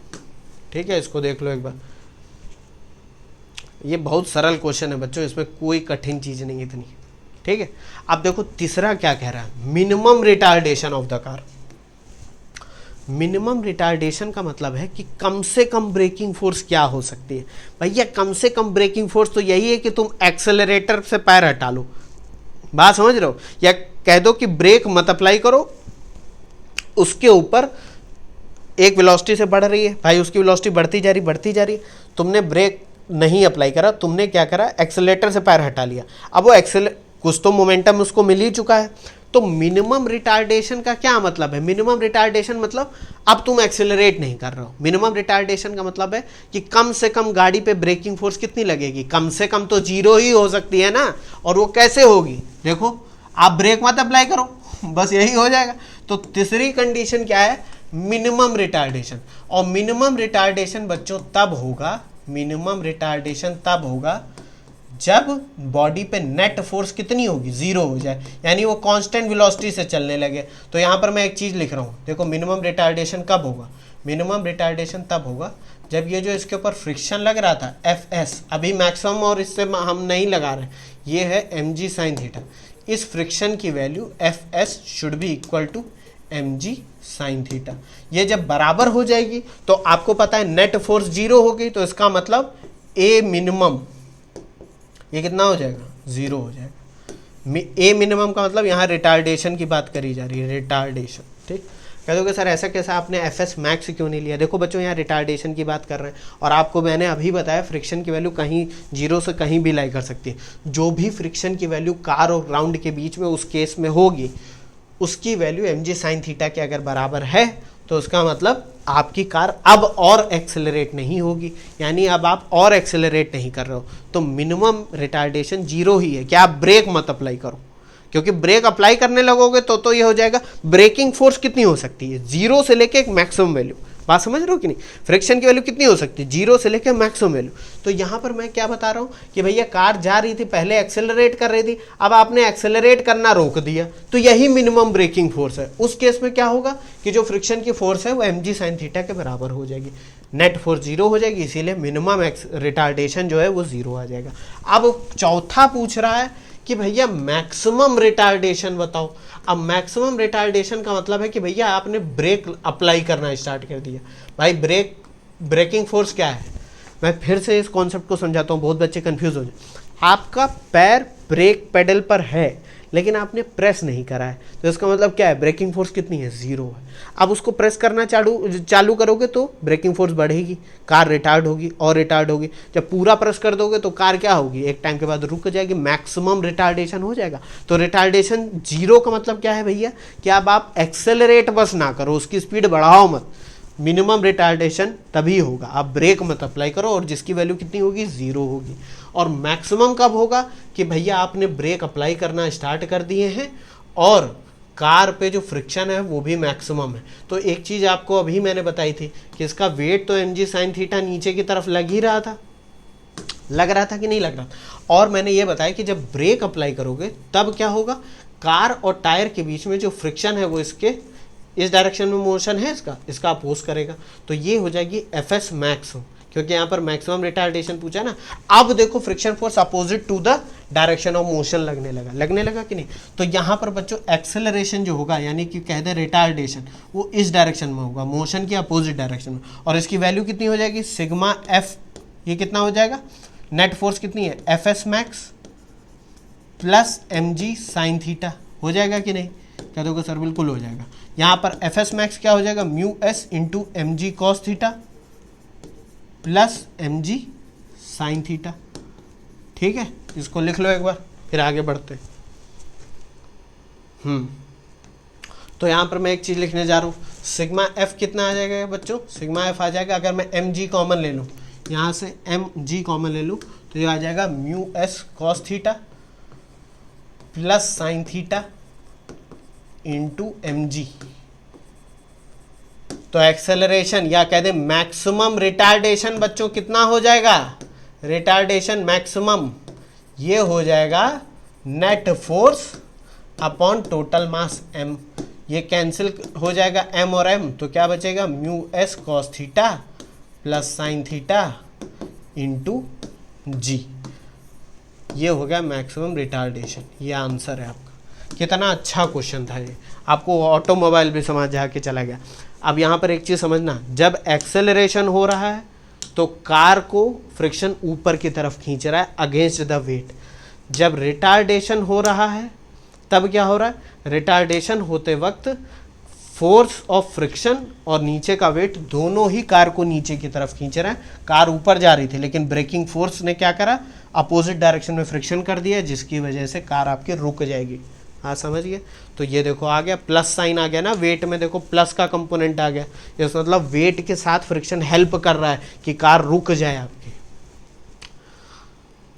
ठीक है। इसको देख लो एक बार, ये बहुत सरल क्वेश्चन है बच्चों, इसमें कोई कठिन चीज़ नहीं है इतनी, ठीक है। अब देखो तीसरा क्या कह रहा है, minimum retardation of the car. Minimum retardation का मतलब है कि कम से कम ब्रेकिंग फोर्स क्या हो सकती है भैया, कम से कम ब्रेकिंग फोर्स तो यही है कि तुम एक्सेलरेटर से पैर हटा लो, बात समझ रहे हो, या कह दो कि ब्रेक मत अप्लाई करो, उसके ऊपर एक वेलोसिटी से बढ़ रही है भाई, उसकी वेलोसिटी बढ़ती जा रही, तुमने ब्रेक नहीं अप्लाई करा, तुमने क्या करा, एक्सेलरेटर से पैर हटा लिया, अब वो कुछ तो मोमेंटम उसको मिल ही चुका है। तो मिनिमम रिटार्डेशन का क्या मतलब है, मिनिमम रिटार्डेशन मतलब अब तुम एक्सेलरेट नहीं कर रहे हो, मिनिमम रिटार्डेशन का मतलब है कि कम से कम गाड़ी पे ब्रेकिंग फोर्स कितनी लगेगी, कम से कम तो 0 ही हो सकती है ना, और वो कैसे होगी, देखो आप ब्रेक मत अप्लाई करो, बस यही हो जाएगा। तो तीसरी कंडीशन क्या है, मिनिमम रिटार्डेशन, और मिनिमम रिटार्डेशन बच्चों तब होगा, मिनिमम रिटार्डेशन तब होगा जब बॉडी पे नेट फोर्स कितनी होगी, 0 हो जाए, यानी वो कांस्टेंट वेलोसिटी से चलने लगे। तो यहाँ पर मैं एक चीज़ लिख रहा हूँ, देखो मिनिमम रिटार्डेशन कब होगा, मिनिमम रिटार्डेशन तब होगा जब ये जो इसके ऊपर फ्रिक्शन लग रहा था एफ एस, अभी मैक्सिमम और इससे हम नहीं लगा रहे, ये है एम जी साइन थीटा, इस फ्रिक्शन की value F S should be equal to M G sine theta, ये जब बराबर हो जाएगी तो आपको पता है नेट फोर्स 0 होगी, तो इसका मतलब ए मिनिमम ये कितना हो जाएगा, 0 हो जाएगा। ए मिनिमम का मतलब यहाँ रिटार्डेशन की बात करी जा रही है, रिटार्डेशन, ठीक। कह दोगे सर ऐसा कैसा, आपने एफ एस मैक्स क्यों नहीं लिया, देखो बच्चों यहाँ रिटार्डेशन की बात कर रहे हैं, और आपको मैंने अभी बताया फ्रिक्शन की वैल्यू कहीं 0 से कहीं भी लाई कर सकती है, जो भी फ्रिक्शन की वैल्यू कार और ग्राउंड के बीच में उस केस में होगी, उसकी value M G sine theta के अगर बराबर है तो उसका मतलब आपकी कार अब और एक्सेलरेट नहीं होगी, यानी अब आप और एक्सेलरेट नहीं कर रहे हो, तो मिनिमम रिटार्डेशन 0 ही है कि आप ब्रेक मत अप्लाई करो, क्योंकि ब्रेक अप्लाई करने लगोगे तो ये हो जाएगा, ब्रेकिंग फोर्स कितनी हो सकती है, 0 से लेके एक मैक्सिमम वैल्यू, बात समझ रहे हो कि नहीं, फ्रिक्शन की वैल्यू कितनी हो सकती है, 0 से लेकर मैक्सिमम वैल्यू। तो यहाँ पर मैं क्या बता रहा हूँ कि भैया कार जा रही थी, पहले एक्सेलरेट कर रही थी, अब आपने एक्सेलरेट करना रोक दिया, तो यही मिनिमम ब्रेकिंग फोर्स है। उस केस में क्या होगा कि जो फ्रिक्शन की फोर्स है वो एम जी साइन थीटा के बराबर हो जाएगी, नेट फोर्स 0 हो जाएगी, इसीलिए मिनिमम रिटार्डेशन जो है वो 0 आ जाएगा। अब चौथा पूछ रहा है कि भैया मैक्सिमम रिटार्डेशन बताओ। अब मैक्सिमम रिटार्डेशन का मतलब है कि भैया आपने ब्रेक अप्लाई करना स्टार्ट कर दिया, भाई ब्रेकिंग फोर्स क्या है, मैं फिर से इस कॉन्सेप्ट को समझाता हूँ, बहुत बच्चे कंफ्यूज हो जाए। आपका पैर ब्रेक पेडल पर है लेकिन आपने प्रेस नहीं करा है, तो इसका मतलब क्या है, ब्रेकिंग फोर्स कितनी है, 0 है। अब उसको प्रेस करना चालू करोगे तो ब्रेकिंग फोर्स बढ़ेगी, कार रिटार्ड होगी और रिटार्ड होगी। जब पूरा प्रेस कर दोगे तो कार क्या होगी, एक टाइम के बाद रुक जाएगी, मैक्सिमम रिटार्डेशन हो जाएगा। तो रिटार्डेशन 0 का मतलब क्या है भैया, कि अब आप एक्सेलरेट बस ना करो, उसकी स्पीड बढ़ाओ मत, मिनिमम रिटार्डेशन तभी होगा। आप ब्रेक मत अप्लाई करो और जिसकी वैल्यू कितनी होगी, 0 होगी। और मैक्सिमम कब होगा, कि भैया आपने ब्रेक अप्लाई करना स्टार्ट कर दिए हैं और कार पे जो फ्रिक्शन है वो भी मैक्सिमम है। तो एक चीज़ आपको अभी मैंने बताई थी कि इसका वेट तो mg sin थीटा नीचे की तरफ लग ही रहा था, लग रहा था कि नहीं लग रहा था। और मैंने ये बताया कि जब ब्रेक अप्लाई करोगे तब क्या होगा, कार और टायर के बीच में जो फ्रिक्शन है वो इसके इस डायरेक्शन में मोशन है, इसका अपोज करेगा। तो ये हो जाएगी एफ मैक्स, क्योंकि यहाँ पर मैक्सिमम रिटार्डेशन पूछा ना। अब देखो friction force opposite to the direction of motion लगने लगा कि नहीं। तो यहाँ पर बच्चों एक्सेलरेशन जो होगा, यानी कि कह दे रिटार्डेशन, वो इस डायरेक्शन में होगा, मोशन के अपोजिट डायरेक्शन में। और इसकी वैल्यू कितनी हो जाएगी, सिग्मा एफ, ये कितना हो जाएगा, नेट फोर्स कितनी है, F S max plus mg sine theta, हो जाएगा कि नहीं, कह दोगे सर बिल्कुल हो जाएगा। यहाँ पर एफ एस मैक्स क्या हो जाएगा, mu S into M G cos theta plus mg sine theta. ठीक है, इसको लिख लो एक बार, फिर आगे बढ़ते। तो यहाँ पर मैं एक चीज़ लिखने जा रहा हूँ, सिग्मा एफ कितना आ जाएगा बच्चों, सिग्मा एफ आ जाएगा, अगर मैं mg कॉमन ले लूँ, यहाँ से mg कॉमन ले लूँ तो ये आ जाएगा mu s cos theta plus sine theta into mg। तो एक्सेलरेशन या कह दे मैक्सिमम रिटार्डेशन बच्चों कितना हो जाएगा, रिटार्डेशन मैक्सिमम, ये हो जाएगा net force upon total mass m। ये कैंसिल हो जाएगा m और m, तो क्या बचेगा, mu s cos theta plus sine theta into g। ये हो गया मैक्सिमम रिटार्डेशन, ये आंसर है आपका। कितना अच्छा क्वेश्चन था ये, आपको ऑटोमोबाइल भी समझ जाके चला गया। अब यहाँ पर एक चीज़ समझना, जब एक्सेलरेशन हो रहा है तो कार को फ्रिक्शन ऊपर की तरफ खींच रहा है अगेंस्ट द वेट। जब रिटार्डेशन हो रहा है तब क्या हो रहा है, रिटार्डेशन होते वक्त फोर्स ऑफ फ्रिक्शन और नीचे का वेट दोनों ही कार को नीचे की तरफ खींच रहा है। कार ऊपर जा रही थी लेकिन ब्रेकिंग फोर्स ने क्या करा, अपोजिट डायरेक्शन में फ्रिक्शन कर दिया, जिसकी वजह से कार आपकी रुक जाएगी। हाँ समझ गए। तो ये देखो आ गया प्लस साइन आ गया ना, वेट में देखो प्लस का कंपोनेंट आ गया, इसका मतलब वेट के साथ फ्रिक्शन हेल्प कर रहा है कि कार रुक जाए आपकी।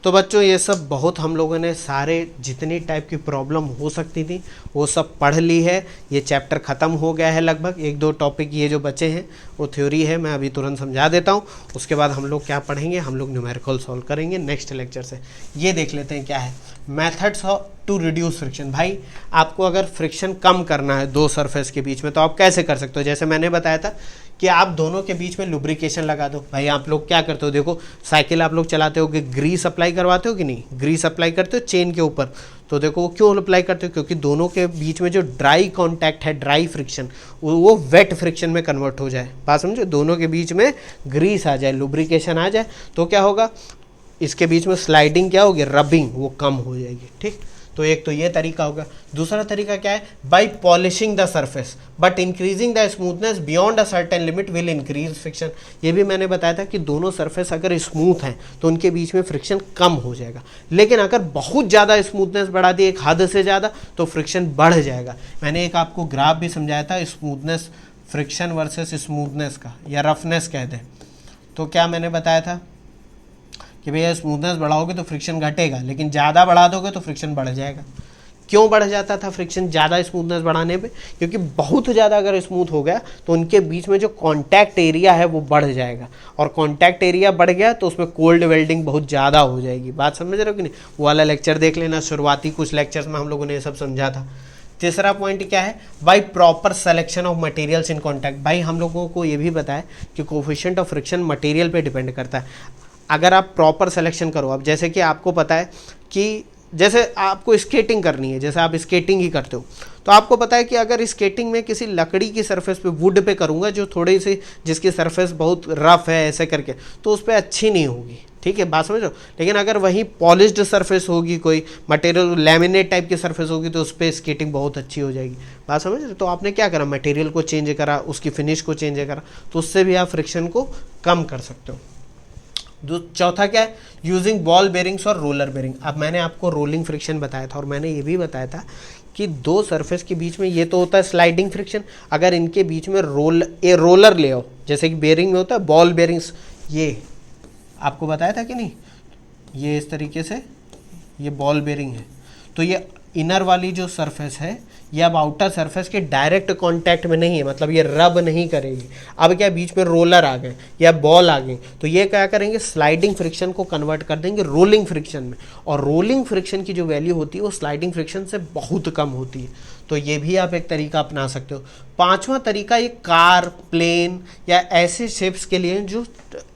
तो बच्चों ये सब बहुत हम लोगों ने सारे जितनी टाइप की प्रॉब्लम हो सकती थी वो सब पढ़ ली है। ये चैप्टर ख़त्म हो गया है लगभग, एक दो टॉपिक ये जो बचे हैं वो थ्योरी है, मैं अभी तुरंत समझा देता हूँ। उसके बाद हम लोग क्या पढ़ेंगे, हम लोग न्यूमेरिकल सॉल्व करेंगे नेक्स्ट लेक्चर से। ये देख लेते हैं क्या है, मेथड्स टू रिड्यूस फ्रिक्शन। भाई आपको अगर फ्रिक्शन कम करना है दो सरफेस के बीच में तो आप कैसे कर सकते हो, जैसे मैंने बताया था कि आप दोनों के बीच में लुब्रिकेशन लगा दो। भाई आप लोग क्या करते हो, देखो साइकिल आप लोग चलाते हो कि ग्रीस अप्लाई करवाते हो कि नहीं, ग्रीस अप्लाई करते हो चेन के ऊपर, तो देखो वो क्यों अप्लाई करते हो, क्योंकि दोनों के बीच में जो ड्राई कांटेक्ट है, ड्राई फ्रिक्शन, वो वेट फ्रिक्शन में कन्वर्ट हो जाए। बात समझो, दोनों के बीच में ग्रीस आ जाए, लुब्रिकेशन आ जाए, तो क्या होगा, इसके बीच में स्लाइडिंग क्या होगी, रबिंग, वो कम हो जाएगी। ठीक, तो एक तो ये तरीका होगा। दूसरा तरीका क्या है, by polishing the surface but increasing the smoothness beyond a certain limit will increase friction. ये भी मैंने बताया था कि दोनों सरफेस अगर स्मूथ हैं तो उनके बीच में फ्रिक्शन कम हो जाएगा, लेकिन अगर बहुत ज़्यादा स्मूथनेस बढ़ा दी एक हद से ज़्यादा तो फ्रिक्शन बढ़ जाएगा। मैंने एक आपको ग्राफ भी समझाया था स्मूथनेस, फ्रिक्शन वर्सेस स्मूथनेस का, या रफनेस कहते हैं। तो क्या मैंने बताया था कि भैया स्मूथनेस बढ़ाओगे तो फ्रिक्शन घटेगा, लेकिन ज़्यादा बढ़ा दोगे तो फ्रिक्शन बढ़ जाएगा। क्यों बढ़ जाता था फ्रिक्शन ज़्यादा स्मूथनेस बढ़ाने पे, क्योंकि बहुत ज़्यादा अगर स्मूथ हो गया तो उनके बीच में जो कॉन्टैक्ट एरिया है वो बढ़ जाएगा, और कॉन्टैक्ट एरिया बढ़ गया तो उसमें कोल्ड वेल्डिंग बहुत ज़्यादा हो जाएगी। बात समझ रहे हो कि नहीं, वो वाला लेक्चर देख लेना, शुरुआती कुछ लेक्चर्स में हम लोगों ने ये सब समझा था। तीसरा पॉइंट क्या है, by proper selection of materials in contact. भाई हम लोगों को ये भी बताया कि कोफिशिएंट ऑफ फ्रिक्शन मटेरियल पे डिपेंड करता है। अगर आप प्रॉपर सिलेक्शन करो, अब जैसे कि आपको पता है कि जैसे आपको स्केटिंग करनी है, जैसे आप स्केटिंग ही करते हो, तो आपको पता है कि अगर स्केटिंग में किसी लकड़ी की सरफेस पे, वुड पे करूँगा जो थोड़ी सी, जिसकी सरफेस बहुत रफ है ऐसे करके, तो उस पर अच्छी नहीं होगी, ठीक है, बात समझ रहे हो। लेकिन अगर वहीं पॉलिश्ड सरफेस होगी, कोई मटेरियल लैमिनेट टाइप की सरफेस होगी, तो उस पर स्केटिंग बहुत अच्छी हो जाएगी, बात समझ रहे हो। तो आपने क्या करा, मटेरियल को चेंज करा, उसकी फिनिश को चेंज करा, तो उससे भी आप फ्रिक्शन को कम कर सकते हो। चौथा क्या है, यूजिंग बॉल बेरिंग्स और रोलर बेरिंग। अब मैंने आपको रोलिंग फ्रिक्शन बताया था, और मैंने ये भी बताया था कि दो सरफेस के बीच में ये तो होता है स्लाइडिंग फ्रिक्शन, अगर इनके बीच में रोलर ले आओ, जैसे कि बेरिंग में होता है बॉल बेरिंग्स, ये आपको बताया था कि नहीं, ये इस तरीके से ये बॉल बेरिंग है, तो ये इनर वाली जो सरफेस है ये अब आउटर सरफेस के डायरेक्ट कांटेक्ट में नहीं है, मतलब ये रब नहीं करेगी। अब क्या, बीच में रोलर आ गए या बॉल आ गई, तो ये क्या करेंगे, स्लाइडिंग फ्रिक्शन को कन्वर्ट कर देंगे रोलिंग फ्रिक्शन में, और रोलिंग फ्रिक्शन की जो वैल्यू होती है वो स्लाइडिंग फ्रिक्शन से बहुत कम होती है। तो ये भी आप एक तरीका अपना सकते हो। पांचवा तरीका, ये कार, प्लेन या ऐसे शिप्स के लिए जो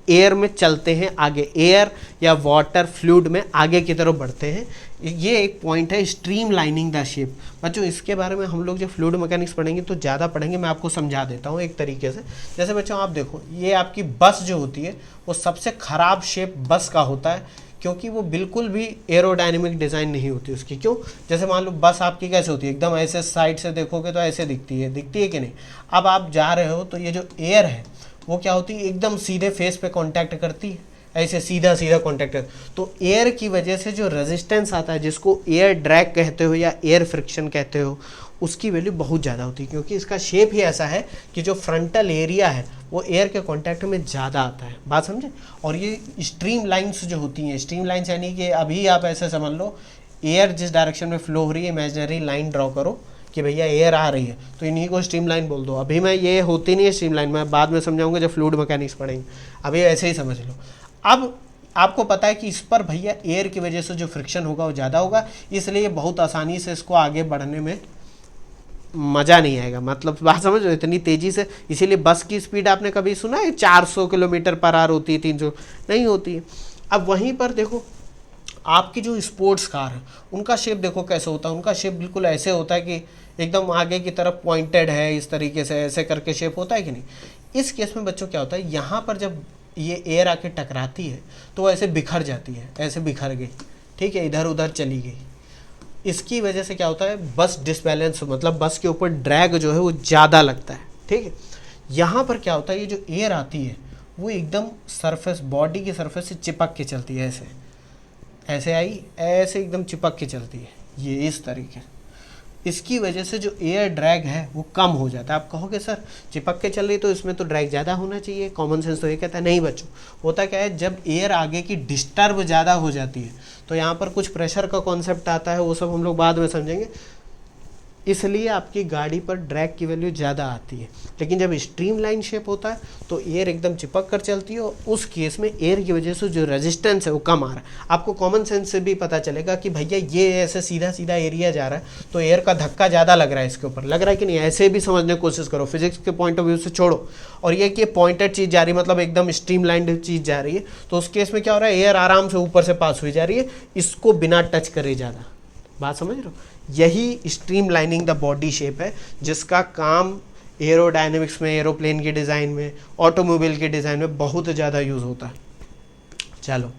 एयर में चलते हैं, आगे एयर या वाटर फ्लूइड में आगे की तरफ बढ़ते हैं, ये एक पॉइंट है स्ट्रीम लाइनिंग द शेप। बच्चों इसके बारे में हम लोग जब फ्लूइड मैकेनिक्स पढ़ेंगे तो ज़्यादा पढ़ेंगे, मैं आपको समझा देता हूँ एक तरीके से। जैसे बच्चों आप देखो, ये आपकी बस जो होती है वो सबसे ख़राब शेप बस का होता है, क्योंकि वो बिल्कुल भी एरोडायनेमिक डिज़ाइन नहीं होती उसकी। क्यों, जैसे मान लो बस आपकी कैसे होती है, एकदम ऐसे साइड से देखोगे तो ऐसे दिखती है कि नहीं। अब आप जा रहे हो तो ये जो एयर है वो क्या होती है, एकदम सीधे फेस पे कांटेक्ट करती है, ऐसे सीधा सीधा कांटेक्ट है। तो एयर की वजह से जो रेजिस्टेंस आता है, जिसको एयर ड्रैग कहते हो या एयर फ्रिक्शन कहते हो, उसकी वैल्यू बहुत ज़्यादा होती है, क्योंकि इसका शेप ही ऐसा है कि जो फ्रंटल एरिया है वो एयर के कांटेक्ट में ज़्यादा आता है, बात समझे। और ये स्ट्रीम लाइंस जो होती हैं, स्ट्रीम लाइंस यानी कि अभी आप ऐसे समझ लो, एयर जिस डायरेक्शन में फ्लो हो रही है, इमेजिनरी लाइन ड्रॉ करो कि भैया एयर आ रही है, तो इन्हीं को स्ट्रीम लाइन बोल दो। अभी मैं, ये होती नहीं है स्ट्रीम लाइन, मैं बाद में समझाऊंगा जब फ्लूइड मैकेनिक्स पढ़ेंगे, अभी ऐसे ही समझ लो। अब आपको पता है कि इस पर भैया एयर की वजह से जो फ्रिक्शन होगा वो ज़्यादा होगा, इसलिए बहुत आसानी से इसको आगे बढ़ने में मज़ा नहीं आएगा, मतलब बात समझ लो, इतनी तेज़ी से। इसीलिए बस की स्पीड आपने कभी सुना है 400 किलोमीटर पर आवर होती है, 300 नहीं होती है। अब वहीं पर देखो, आपकी जो स्पोर्ट्स कार है उनका शेप देखो कैसे होता है, उनका शेप बिल्कुल ऐसे होता है कि एकदम आगे की तरफ पॉइंटेड है, इस तरीके से ऐसे करके शेप होता है कि नहीं। इस केस में बच्चों क्या होता है, यहाँ पर जब ये एयर आके टकराती है तो ऐसे बिखर जाती है, ऐसे बिखर गई, ठीक है, इधर उधर चली गई। इसकी वजह से क्या होता है, बस डिसबैलेंस, मतलब बस के ऊपर ड्रैग जो है वो ज़्यादा लगता है, ठीक है। यहाँ पर क्या होता है, ये जो एयर आती है वो एकदम सरफेस, बॉडी की सरफेस से चिपक के चलती है, ऐसे ऐसे आई, ऐसे एकदम चिपक के चलती है, ये इस तरीके। इसकी वजह से जो एयर ड्रैग है वो कम हो जाता है। आप कहोगे सर चिपक के चल रही तो इसमें तो ड्रैग ज़्यादा होना चाहिए, कॉमन सेंस तो ये कहता है। नहीं बच्चों, होता क्या है, जब एयर आगे की डिस्टर्ब ज़्यादा हो जाती है तो यहाँ पर कुछ प्रेशर का कॉन्सेप्ट आता है, वो सब हम लोग बाद में समझेंगे, इसलिए आपकी गाड़ी पर ड्रैग की वैल्यू ज़्यादा आती है। लेकिन जब स्ट्रीम लाइन शेप होता है तो एयर एकदम चिपक कर चलती है, और उस केस में एयर की वजह से जो रेजिस्टेंस है वो कम आ रहा है। आपको कॉमन सेंस से भी पता चलेगा कि भैया ये ऐसे सीधा सीधा एरिया जा रहा है तो एयर का धक्का ज़्यादा लग रहा है, इसके ऊपर लग रहा है कि नहीं, ऐसे भी समझने की कोशिश करो, फिजिक्स के पॉइंट ऑफ व्यू से छोड़ो। और ये कि पॉइंटेड चीज़ जा रही है, मतलब एकदम स्ट्रीम लाइन चीज़ जा रही है, तो उस केस में क्या हो रहा है, एयर आराम से ऊपर से पास हुई जा रही है, इसको बिना टच करे ज़्यादा, बात समझ रहे हो। यही stream lining the body shape है, जिसका काम एरोडायनेमिक्स में, एरोप्लेन के डिज़ाइन में, ऑटोमोबाइल के डिज़ाइन में बहुत ज़्यादा यूज़ होता है। चलो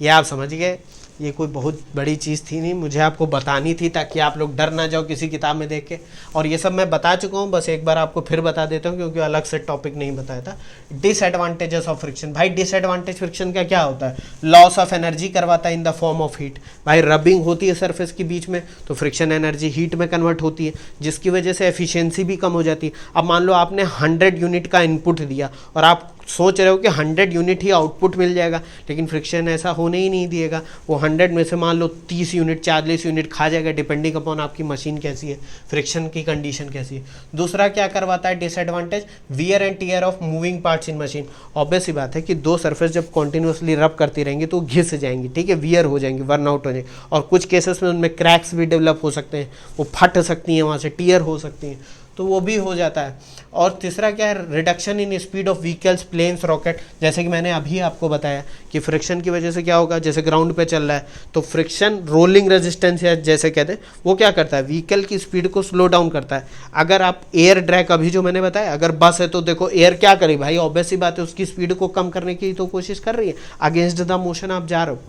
ये आप समझ गए, ये कोई बहुत बड़ी चीज़ थी नहीं, मुझे आपको बतानी थी ताकि आप लोग डर ना जाओ किसी किताब में देख के। और ये सब मैं बता चुका हूँ, बस एक बार आपको फिर बता देता हूँ क्योंकि अलग से टॉपिक नहीं बताया था। Disadvantages of friction. भाई डिसएडवांटेज फ्रिक्शन का क्या होता है, लॉस ऑफ एनर्जी करवाता है in the form of heat. भाई रबिंग होती है सरफेस के बीच में तो फ्रिक्शन एनर्जी हीट में कन्वर्ट होती है, जिसकी वजह से एफिशिएंसी भी कम हो जाती है। अब मान लो आपने 100 यूनिट का इनपुट दिया और आप सोच रहे हो कि 100 यूनिट ही आउटपुट मिल जाएगा, लेकिन फ्रिक्शन ऐसा होने ही नहीं दिएगा। वो 100 में से मान लो 30 यूनिट 40 यूनिट खा जाएगा, डिपेंडिंग अपॉन आपकी मशीन कैसी है, फ्रिक्शन की कंडीशन कैसी है। दूसरा क्या करवाता है disadvantage, wear and tear of moving parts in machine. Obvious सी बात है कि दो सरफेस जब कॉन्टिन्यूसली रब करती रहेंगी तो घिस जाएंगी, ठीक है, वियर हो जाएंगी, वर्न आउट हो जाएंगी, और कुछ केसेस में उनमें क्रैक्स भी डेवलप हो सकते हैं, वो फट सकती हैं, वहाँ से टियर हो सकती हैं। तो वो भी हो जाता है। और तीसरा क्या है, reduction in speed of vehicles, planes, rocket. जैसे कि मैंने अभी आपको बताया कि फ्रिक्शन की वजह से क्या होगा, जैसे ग्राउंड पे चल रहा है तो फ्रिक्शन रोलिंग रेजिस्टेंस या जैसे कहते हैं वो क्या करता है, व्हीकल की स्पीड को स्लो डाउन करता है। अगर आप एयर ड्रैग, अभी जो मैंने बताया, अगर बस है तो देखो एयर क्या करे भाई, ऑब्वियस सी बात है उसकी स्पीड को कम करने की तो कोशिश कर रही है, अगेंस्ट द मोशन आप जा रहे हो,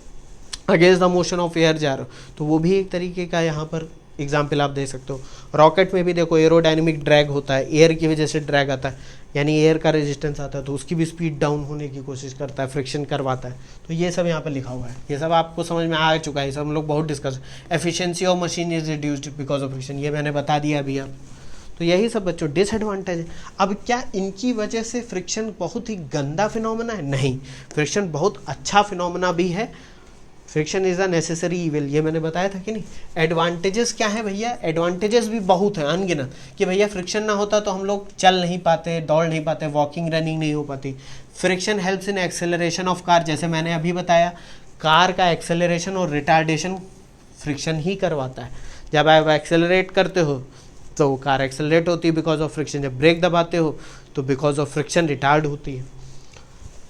against the motion of air जा रहे हो, तो वो भी एक तरीके का यहाँ पर एग्जाम्पल आप दे सकते हो। रॉकेट में भी देखो एरोडायनेमिक ड्रैग होता है, एयर की वजह से ड्रैग आता है, यानी एयर का रेजिस्टेंस आता है तो उसकी भी स्पीड डाउन होने की कोशिश करता है, फ्रिक्शन करवाता है। तो ये सब यहाँ पर लिखा हुआ है, ये सब आपको समझ में आ चुका है, ये सब हम लोग बहुत discuss. Efficiency of machine is reduced because of friction, ये मैंने बता दिया अभी आप। तो यही सब बच्चों डिसएडवांटेज है। अब क्या इनकी वजह से फ्रिक्शन बहुत ही गंदा फिनोमेना है? नहीं, फ्रिक्शन बहुत अच्छा फिनोमेना भी है। Friction is a necessary evil, ये मैंने बताया था कि नहीं। एडवांटेजेस क्या है भैया, एडवांटेजेस भी बहुत हैं अनगिनत, कि भैया फ्रिक्शन ना होता तो हम लोग चल नहीं पाते, दौड़ नहीं पाते, वॉकिंग रनिंग नहीं हो पाती। Friction helps in acceleration of car, जैसे मैंने अभी बताया कार का एक्सेलरेशन और रिटार्डेशन फ्रिक्शन ही करवाता है। जब आप एक्सेलरेट करते हो तो कार एक्सेलरेट होती है बिकॉज ऑफ फ्रिक्शन, जब ब्रेक दबाते हो तो बिकॉज ऑफ फ्रिक्शन रिटार्ड होती है।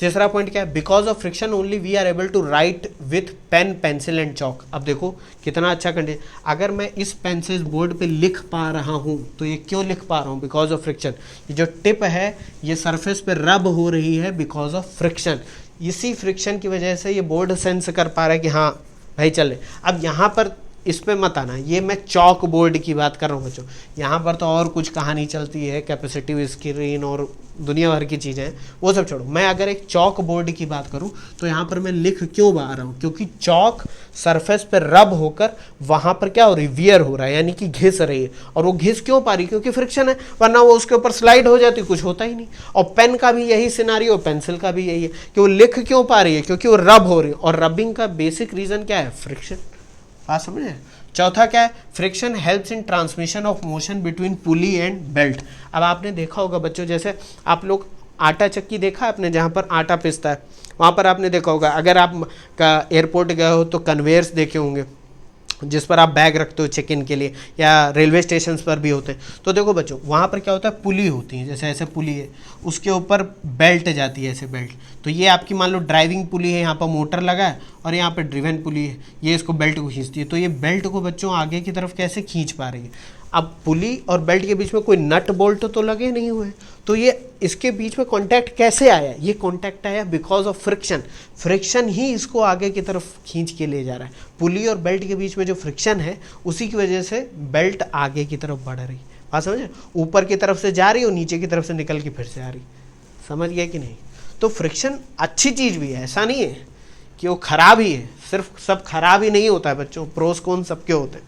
तीसरा पॉइंट क्या है, because of friction only we are able to write with pen, pencil and chalk. अब देखो कितना अच्छा कंडीशन, अगर मैं इस पेन से इस बोर्ड पे लिख पा रहा हूँ तो ये क्यों लिख पा रहा हूँ, बिकॉज ऑफ फ्रिक्शन। ये जो टिप है ये सरफेस पे रब हो रही है बिकॉज ऑफ फ्रिक्शन, इसी फ्रिक्शन की वजह से ये बोर्ड सेंस कर पा रहा है कि हाँ भाई चल रहे। अब यहाँ पर इस पे मत आना, ये मैं चौक बोर्ड की बात कर रहा हूँ बच्चों, यहाँ पर तो और कुछ कहानी चलती है, कैपेसिटिव स्क्रीन और दुनिया भर की चीज़ें हैं, वो सब छोड़ो। मैं अगर एक चौक बोर्ड की बात करूँ तो यहाँ पर मैं लिख क्यों पा रहा हूँ, क्योंकि चौक सरफेस पर रब होकर वहाँ पर क्या हो रही, वियर हो रहा है, यानी कि घिस रही है। और वो घिस क्यों पा रही, क्योंकि फ्रिक्शन है, वरना वो उसके ऊपर स्लाइड हो जाती, कुछ होता ही नहीं। और पेन का भी यही सिनारियो, पेंसिल का भी यही है कि वो लिख क्यों पा रही है, क्योंकि वो रब हो रही है। और रबिंग का बेसिक रीज़न क्या है, फ्रिक्शन। बात समझे। चौथा क्या है, friction helps in transmission of motion between pulley and belt. अब आपने देखा होगा बच्चों, जैसे आप लोग आटा चक्की देखा है आपने, जहाँ पर आटा पिसता है, वहाँ पर आपने देखा होगा, अगर आप का एयरपोर्ट गए हो तो कन्वेयर्स देखे होंगे जिस पर आप बैग रखते हो चेक इन के लिए, या रेलवे स्टेशन पर भी होते हैं। तो देखो बच्चों वहाँ पर क्या होता है, पुली होती है, जैसे ऐसे पुली है, उसके ऊपर बेल्ट जाती है, ऐसे बेल्ट। तो ये आपकी मान लो ड्राइविंग पुली है, यहाँ पर मोटर लगा है और यहाँ पर ड्रिवन पुली है, ये इसको बेल्ट को खींचती है। तो ये बेल्ट को बच्चों आगे की तरफ कैसे खींच पा रही है। अब पुली और बेल्ट के बीच में कोई नट बोल्ट तो लगे नहीं हुए, तो ये इसके बीच में कांटेक्ट कैसे आया, ये कांटेक्ट आया बिकॉज ऑफ फ्रिक्शन। फ्रिक्शन ही इसको आगे की तरफ खींच के ले जा रहा है। पुली और बेल्ट के बीच में जो फ्रिक्शन है उसी की वजह से बेल्ट आगे की तरफ बढ़ रही। बात समझे, ऊपर की तरफ से जा रही और नीचे की तरफ से निकल के फिर से आ रही। समझ गया कि नहीं। तो फ्रिक्शन अच्छी चीज़ भी है, ऐसा नहीं है कि वो खराब ही है, सिर्फ सब खराब ही नहीं होता है बच्चों, प्रोस कौन सबके होते हैं।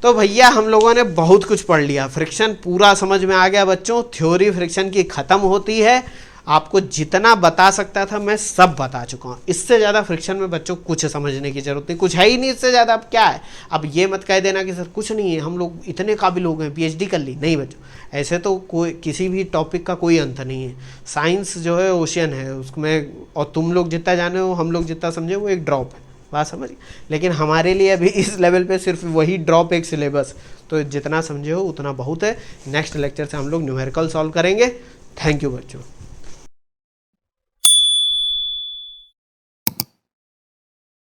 तो भैया हम लोगों ने बहुत कुछ पढ़ लिया, फ्रिक्शन पूरा समझ में आ गया बच्चों। थ्योरी फ्रिक्शन की ख़त्म होती है, आपको जितना बता सकता था मैं सब बता चुका हूँ। इससे ज़्यादा फ्रिक्शन में बच्चों कुछ समझने की ज़रूरत नहीं, कुछ है ही नहीं इससे ज़्यादा। अब क्या है, अब ये मत कह देना कि सर कुछ नहीं है, हम लोग इतने काबिल हो गए, पीएचडी कर ली। नहीं बच्चों, ऐसे तो कोई किसी भी टॉपिक का कोई अंत नहीं है। साइंस जो है ओशियन है उसमें, और तुम लोग जितना जाने हो, हम लोग जितना समझे, वो एक ड्रॉप है। बात समझ। लेकिन हमारे लिए अभी इस लेवल पे सिर्फ वही ड्रॉप एक सिलेबस, तो जितना समझे हो उतना बहुत है। नेक्स्ट लेक्चर से हम लोग न्यूमेरिकल सॉल्व करेंगे। थैंक यू बच्चों।